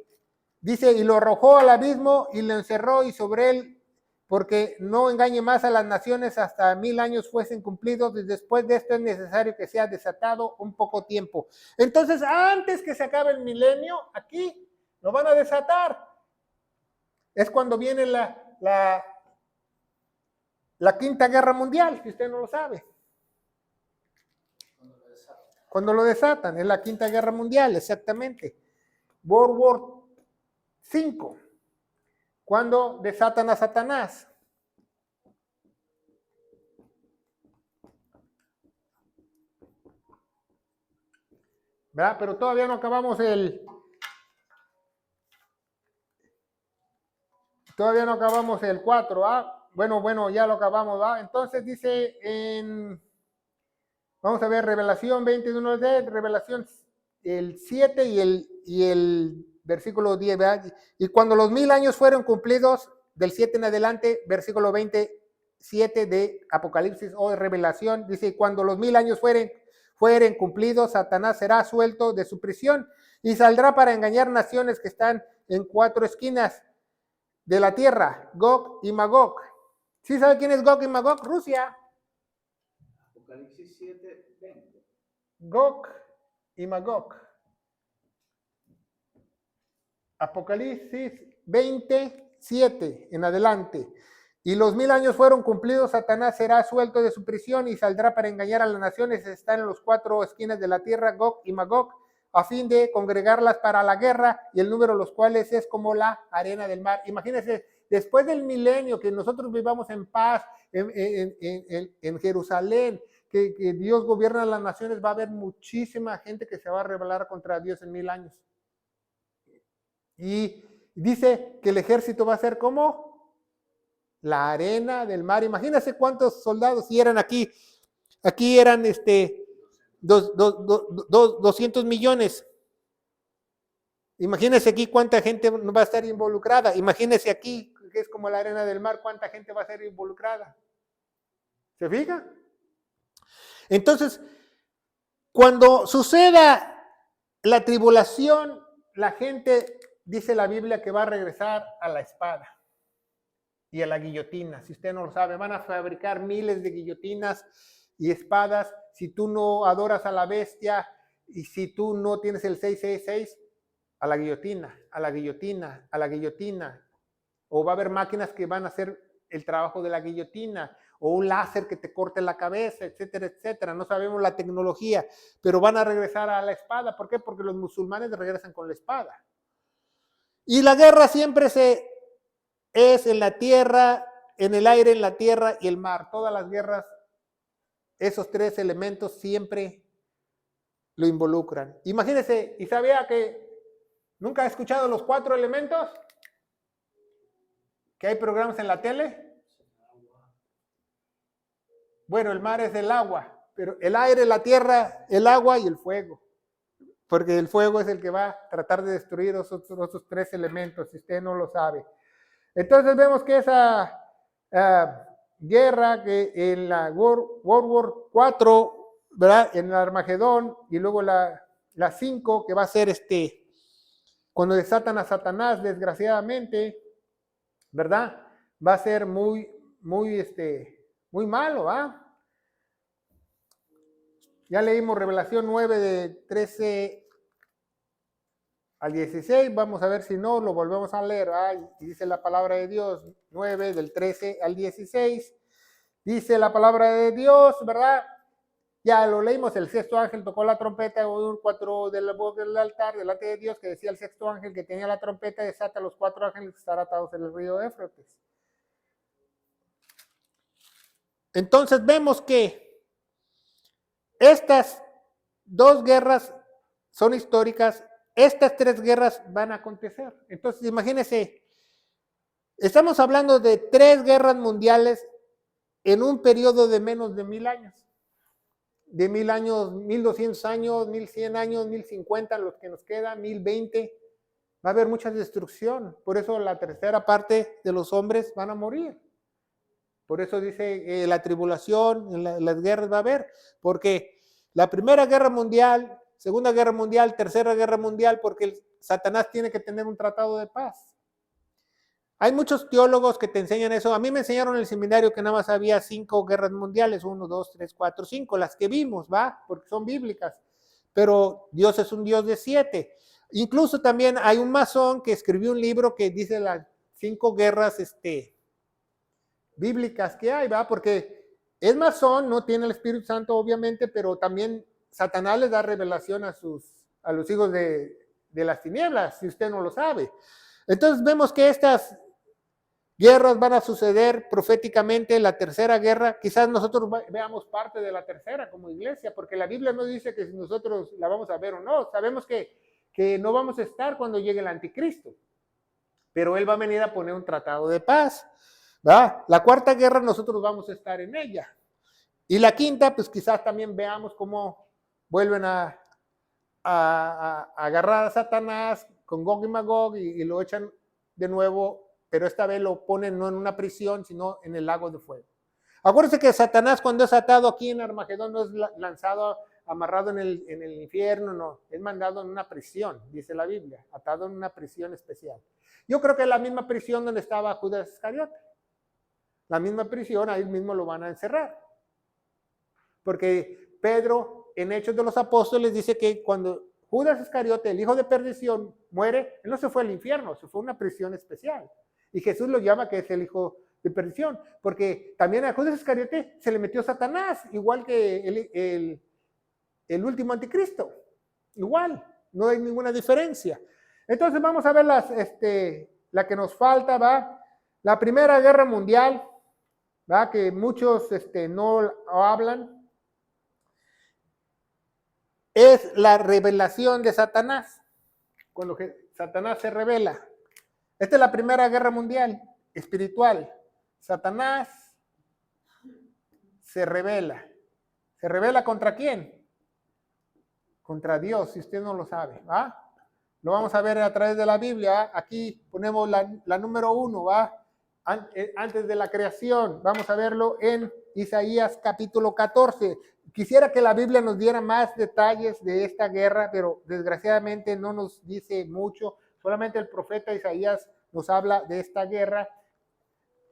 A: dice, y lo arrojó al abismo y lo encerró y sobre él, porque no engañe más a las naciones hasta 1000 años fuesen cumplidos, y después de esto es necesario que sea desatado un poco tiempo. Entonces, antes que se acabe el milenio, aquí lo van a desatar. Es cuando viene la Quinta Guerra Mundial, si usted no lo sabe. Cuando lo desatan, es la Quinta Guerra Mundial, exactamente. World War V, cuando desatan a Satanás. ¿Verdad? Pero todavía no acabamos el 4, ¿ah? Bueno, ya lo acabamos, ¿ah? Entonces dice vamos a ver, Revelación 21 de Revelación el 7 y el versículo 10, ¿verdad? Y cuando los 1000 años fueron cumplidos, del 7 en adelante, versículo 27 de Apocalipsis o de Revelación, dice, cuando los 1000 años fueren cumplidos, Satanás será suelto de su prisión y saldrá para engañar naciones que están en 4 esquinas de la tierra, Gog y Magog. ¿Sí sabe quién es Gog y Magog? Rusia.
B: Apocalipsis 7, 20.
A: Gog y Magog. Apocalipsis 27 en adelante. Y los 1000 años fueron cumplidos, Satanás será suelto de su prisión y saldrá para engañar a las naciones que están en los 4 esquinas de la tierra, Gog y Magog, a fin de congregarlas para la guerra, y el número de los cuales es como la arena del mar. Imagínense, después del milenio, que nosotros vivamos en paz en Jerusalén, que Dios gobierna las naciones, va a haber muchísima gente que se va a rebelar contra Dios en 1000 años. Y dice que el ejército va a ser como la arena del mar. Imagínense cuántos soldados, y eran aquí eran 200 millones. Imagínense aquí cuánta gente va a estar involucrada. Imagínense aquí, que es como la arena del mar, cuánta gente va a ser involucrada. ¿Se fija? Entonces, cuando suceda la tribulación, la gente, dice la Biblia, que va a regresar a la espada y a la guillotina. Si usted no lo sabe, van a fabricar miles de guillotinas y espadas. Si tú no adoras a la bestia y si tú no tienes el 666, a la guillotina, a la guillotina, a la guillotina. O va a haber máquinas que van a hacer el trabajo de la guillotina, o un láser que te corte la cabeza, etcétera, etcétera. No sabemos la tecnología, pero van a regresar a la espada. ¿Por qué? Porque los musulmanes regresan con la espada. Y la guerra siempre es en la tierra, en el aire, en la tierra y el mar. Todas las guerras, esos 3 elementos siempre lo involucran. Imagínense, ¿y sabía que nunca ha escuchado los 4 elementos? ¿Que hay programas en la tele? Bueno, el mar es el agua, pero el aire, la tierra, el agua y el fuego. Porque el fuego es el que va a tratar de destruir esos 3 elementos, si usted no lo sabe. Entonces vemos que esa guerra que en la World War 4, ¿verdad? En el Armagedón, y luego la 5, que va a ser cuando desatan a Satanás, desgraciadamente, ¿verdad? va a ser muy malo, ¿ah? Ya leímos Revelación 9 de 13 al 16, vamos a ver si no, lo volvemos a leer, ¿verdad? Y dice la palabra de Dios, 9 del 13 al 16, dice la palabra de Dios, ¿verdad? Ya lo leímos, el sexto ángel tocó la trompeta, hubo 4 de la voz del altar delante de Dios, que decía el sexto ángel que tenía la trompeta, desata a los 4 ángeles que están atados en el río Éufrates. Entonces vemos que estas 2 guerras son históricas, estas 3 guerras van a acontecer. Entonces imagínense, estamos hablando de 3 guerras mundiales en un periodo de menos de 1000 años. De 1000 años, 1200 años, 1100 años, 1050, los que nos quedan, 1020. Va a haber mucha destrucción. Por eso la tercera parte de los hombres van a morir. Por eso dice la tribulación, las guerras va a haber. Porque la Primera Guerra Mundial, Segunda Guerra Mundial, Tercera Guerra Mundial, porque Satanás tiene que tener un tratado de paz. Hay muchos teólogos que te enseñan eso. A mí me enseñaron en el seminario que nada más había 5 guerras mundiales, 1, 2, 3, 4, 5, las que vimos, ¿va? Porque son bíblicas. Pero Dios es un Dios de 7. Incluso también hay un masón que escribió un libro que dice las 5 guerras bíblicas que hay, ¿va? Porque es masón, no tiene el Espíritu Santo obviamente, pero también Satanás les da revelación a los hijos de las tinieblas, si usted no lo sabe. Entonces vemos que estas guerras van a suceder proféticamente. La tercera guerra, quizás nosotros veamos parte de la tercera como iglesia, porque la Biblia no dice que nosotros la vamos a ver o no. Sabemos que no vamos a estar cuando llegue el anticristo, pero él va a venir a poner un tratado de paz, ¿va? La cuarta guerra nosotros vamos a estar en ella. Y la quinta, pues quizás también veamos cómo vuelven a agarrar a Satanás con Gog y Magog y lo echan de nuevo, pero esta vez lo ponen no en una prisión, sino en el lago de fuego. Acuérdense que Satanás, cuando es atado aquí en Armagedón, no es lanzado, amarrado en el infierno, no, es mandado en una prisión, dice la Biblia, atado en una prisión especial. Yo creo que es la misma prisión donde estaba Judas Iscariote. La misma prisión, ahí mismo lo van a encerrar. Porque Pedro, en Hechos de los Apóstoles, dice que cuando Judas Iscariote, el hijo de perdición, muere, él no se fue al infierno, se fue a una prisión especial. Y Jesús lo llama que es el hijo de perdición, porque también a Judas Iscariote se le metió Satanás, igual que el último anticristo. Igual, no hay ninguna diferencia. Entonces vamos a ver la que nos falta, ¿va? La Primera Guerra Mundial, ¿va? Que muchos no hablan. Es la revelación de Satanás, cuando Satanás se revela. Esta es la Primera Guerra Mundial espiritual. Satanás se revela. ¿Se revela contra quién? Contra Dios, si usted no lo sabe, ¿va? Lo vamos a ver a través de la Biblia, ¿va? Aquí ponemos la número 1, ¿va? Antes de la creación, vamos a verlo en Isaías capítulo 14. Quisiera que la Biblia nos diera más detalles de esta guerra, pero desgraciadamente no nos dice mucho. Solamente el profeta Isaías nos habla de esta guerra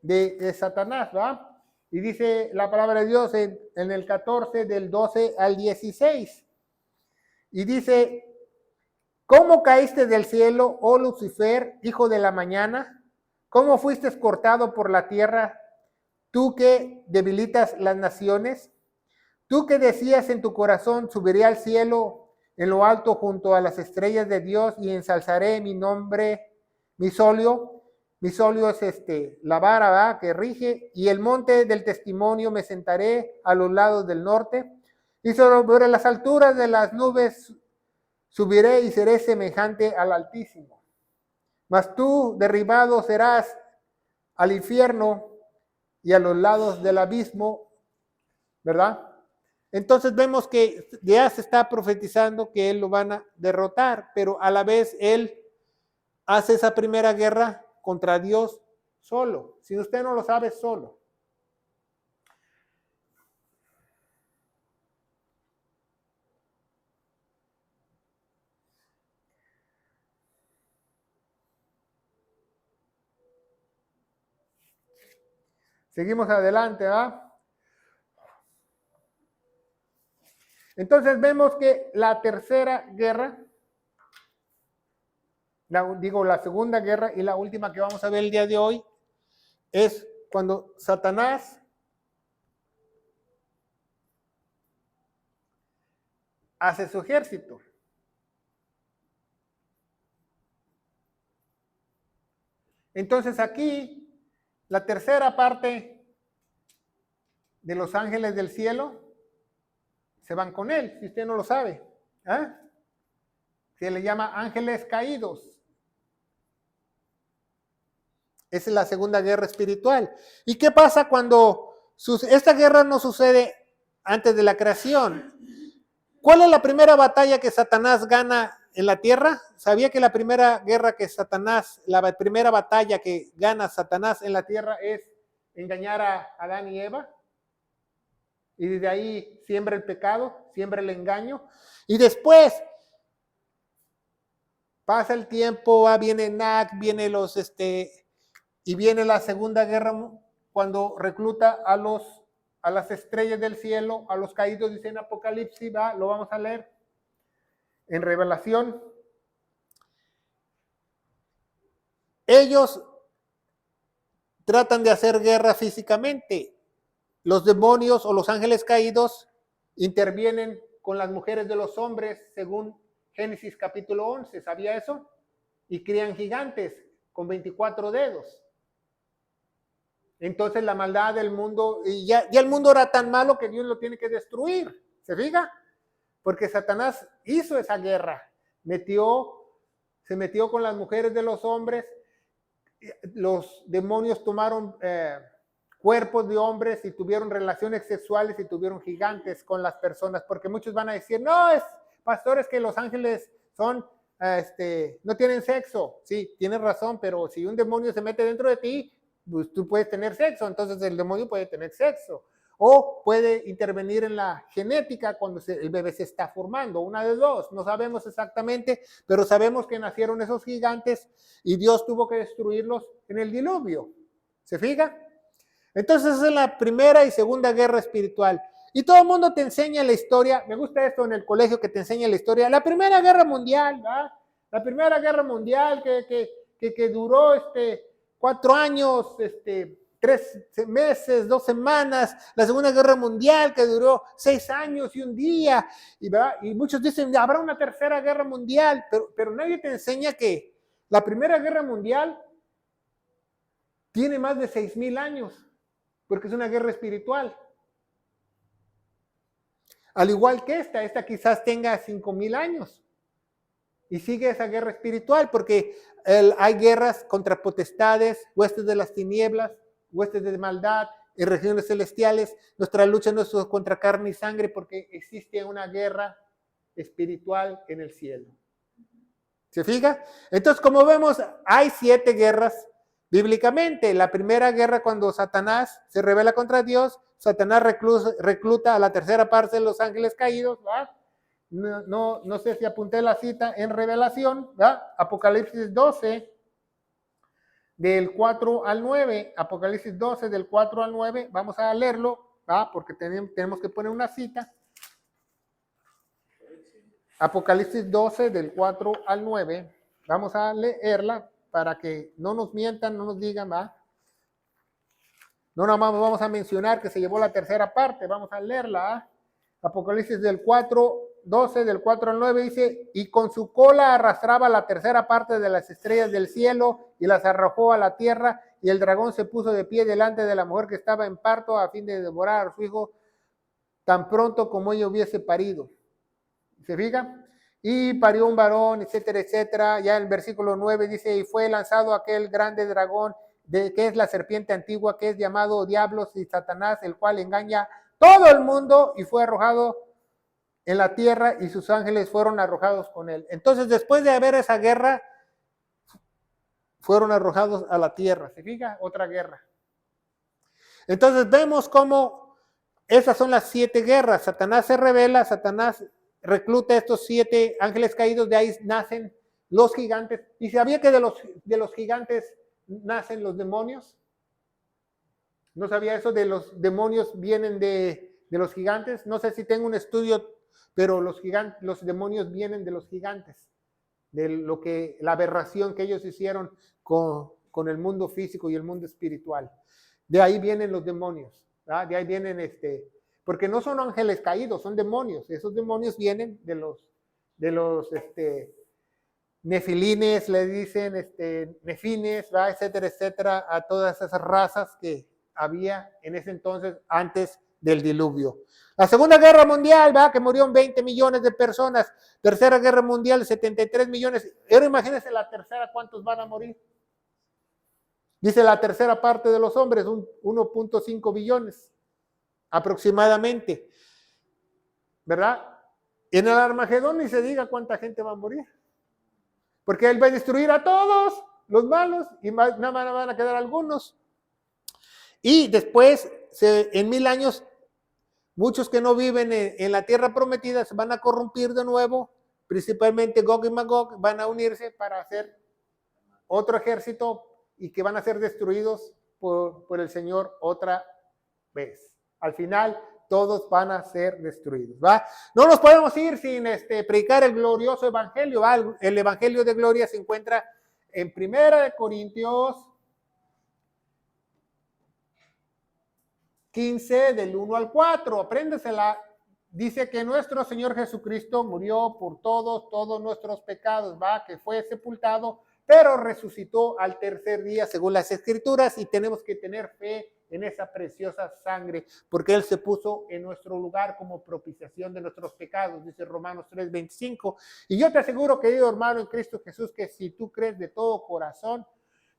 A: de Satanás, ¿va? Y dice la palabra de Dios en el 14 del 12 al 16. Y dice, ¿cómo caíste del cielo, oh Lucifer, hijo de la mañana? ¿Cómo fuiste cortado por la tierra, tú que debilitas las naciones? Tú que decías en tu corazón, subiré al cielo en lo alto junto a las estrellas de Dios y ensalzaré mi nombre, mi solio. Mi solio es la vara, ¿va? Que rige, y el monte del testimonio me sentaré a los lados del norte, y sobre las alturas de las nubes subiré y seré semejante al Altísimo. Mas tú derribado serás al infierno y a los lados del abismo, ¿verdad? Entonces vemos que ya se está profetizando que él lo van a derrotar, pero a la vez él hace esa primera guerra contra Dios solo. Si usted no lo sabe, solo. Seguimos adelante, ¿va? Entonces vemos que la tercera guerra, la segunda guerra y la última que vamos a ver el día de hoy, es cuando Satanás hace su ejército. Entonces aquí, la tercera parte de los ángeles del cielo se van con él, si usted no lo sabe. Se le llama ángeles caídos. Esa es la segunda guerra espiritual. ¿Y qué pasa cuando esta guerra no sucede antes de la creación? ¿Cuál es la primera batalla que Satanás gana en la tierra? ¿Sabía que la primera batalla que gana Satanás en la tierra es engañar a Adán y Eva? Y desde ahí siembra el pecado, siembra el engaño. Y después pasa el tiempo, viene Enoch, y viene la segunda guerra cuando recluta a las estrellas del cielo, a los caídos, dice en Apocalipsis, lo vamos a leer en Revelación. Ellos tratan de hacer guerra físicamente. Los demonios o los ángeles caídos intervienen con las mujeres de los hombres, según Génesis capítulo 11. ¿Sabía eso? Y crían gigantes con 24 dedos. Entonces la maldad del mundo, y ya el mundo era tan malo que Dios lo tiene que destruir. ¿Se fija? Porque Satanás hizo esa guerra. Se metió con las mujeres de los hombres. Los demonios tomaron cuerpos de hombres y tuvieron relaciones sexuales y tuvieron gigantes con las personas. Porque muchos van a decir, no, pastores, que los ángeles son, no tienen sexo. Sí, tienes razón, pero si un demonio se mete dentro de ti, pues tú puedes tener sexo, entonces el demonio puede tener sexo. O puede intervenir en la genética cuando el bebé se está formando, una de dos, no sabemos exactamente, pero sabemos que nacieron esos gigantes y Dios tuvo que destruirlos en el diluvio. ¿Se fija? Entonces esa es la primera y segunda guerra espiritual. Y todo el mundo te enseña la historia, me gusta esto en el colegio que te enseña la historia, la Primera Guerra Mundial, ¿verdad? La Primera Guerra Mundial que duró 4 años, 3 meses, 2 semanas, la Segunda Guerra Mundial que duró 6 años y un día, y muchos dicen, habrá una tercera guerra mundial, pero nadie te enseña que la Primera Guerra Mundial tiene más de 6,000 años, porque es una guerra espiritual. Al igual que esta quizás tenga 5,000 años. Y sigue esa guerra espiritual, porque hay guerras contra potestades, huestes de las tinieblas, huestes de maldad, en regiones celestiales. Nuestra lucha no es contra carne y sangre, porque existe una guerra espiritual en el cielo. ¿Se fija? Entonces, como vemos, hay 7 guerras bíblicamente. La primera guerra, cuando Satanás se rebela contra Dios, Satanás recluta a la tercera parte de los ángeles caídos, ¿verdad? No sé si apunté la cita en Revelación, ¿verdad? Apocalipsis 12, del 4 al 9, Apocalipsis 12, del 4 al 9, vamos a leerlo, ¿verdad? Porque tenemos que poner una cita. Apocalipsis 12, del 4 al 9, vamos a leerla para que no nos mientan, no nos digan, ¿verdad? No nada más vamos a mencionar que se llevó la tercera parte, vamos a leerla, ¿verdad? Apocalipsis del 12, del 4 al 9 dice, y con su cola arrastraba la tercera parte de las estrellas del cielo y las arrojó a la tierra, y el dragón se puso de pie delante de la mujer que estaba en parto a fin de devorar a su hijo tan pronto como ella hubiese parido. ¿Se fija? Y parió un varón, etcétera, etcétera. Ya en el versículo 9 dice, y fue lanzado aquel grande dragón, que es la serpiente antigua, que es llamado Diablos y Satanás, el cual engaña todo el mundo, y fue arrojado en la tierra, y sus ángeles fueron arrojados con él. Entonces, después de haber esa guerra, fueron arrojados a la tierra. ¿Se fija? Otra guerra. Entonces vemos cómo esas son las 7 guerras. Satanás se revela, Satanás recluta a estos 7 ángeles caídos, de ahí nacen los gigantes. ¿Y sabía que de los gigantes nacen los demonios? ¿No sabía eso de los demonios vienen de los gigantes? No sé si tengo un estudio, pero los demonios vienen de los gigantes, de la aberración que ellos hicieron con el mundo físico y el mundo espiritual. De ahí vienen los demonios, ¿verdad? De ahí vienen porque no son ángeles caídos, son demonios. Esos demonios vienen de los nefilines, le dicen, nefines, ¿verdad? Etcétera, etcétera, a todas esas razas que había en ese entonces antes del diluvio. La Segunda Guerra Mundial, ¿verdad? Que murieron 20 millones de personas. Tercera Guerra Mundial, 73 millones. Ahora imagínense la tercera, ¿cuántos van a morir? Dice la tercera parte de los hombres, 1.5 billones aproximadamente, ¿verdad? En el Armagedón ni se diga cuánta gente va a morir, porque Él va a destruir a todos los malos y nada más van a quedar algunos. Y después, en 1000 años, muchos que no viven en la tierra prometida se van a corrompir de nuevo, principalmente Gog y Magog van a unirse para hacer otro ejército y que van a ser destruidos por el Señor otra vez. Al final, todos van a ser destruidos, ¿va? No nos podemos ir sin predicar el glorioso evangelio, ¿va? El evangelio de gloria se encuentra en 1 Corintios 15, del 1 al 4. Apréndesela. Dice que nuestro Señor Jesucristo murió por todos nuestros pecados, ¿va? Que fue sepultado, pero resucitó al tercer día según las Escrituras, y tenemos que tener fe en esa preciosa sangre, porque Él se puso en nuestro lugar como propiciación de nuestros pecados, dice Romanos 3:25. Y yo te aseguro, querido hermano en Cristo Jesús, que si tú crees de todo corazón,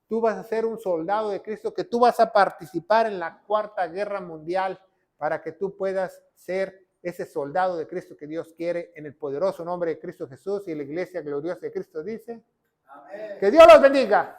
A: tú vas a ser un soldado de Cristo, que tú vas a participar en la Cuarta Guerra Mundial para que tú puedas ser ese soldado de Cristo que Dios quiere, en el poderoso nombre de Cristo Jesús. Y la iglesia gloriosa de Cristo dice, amén. Que Dios los bendiga.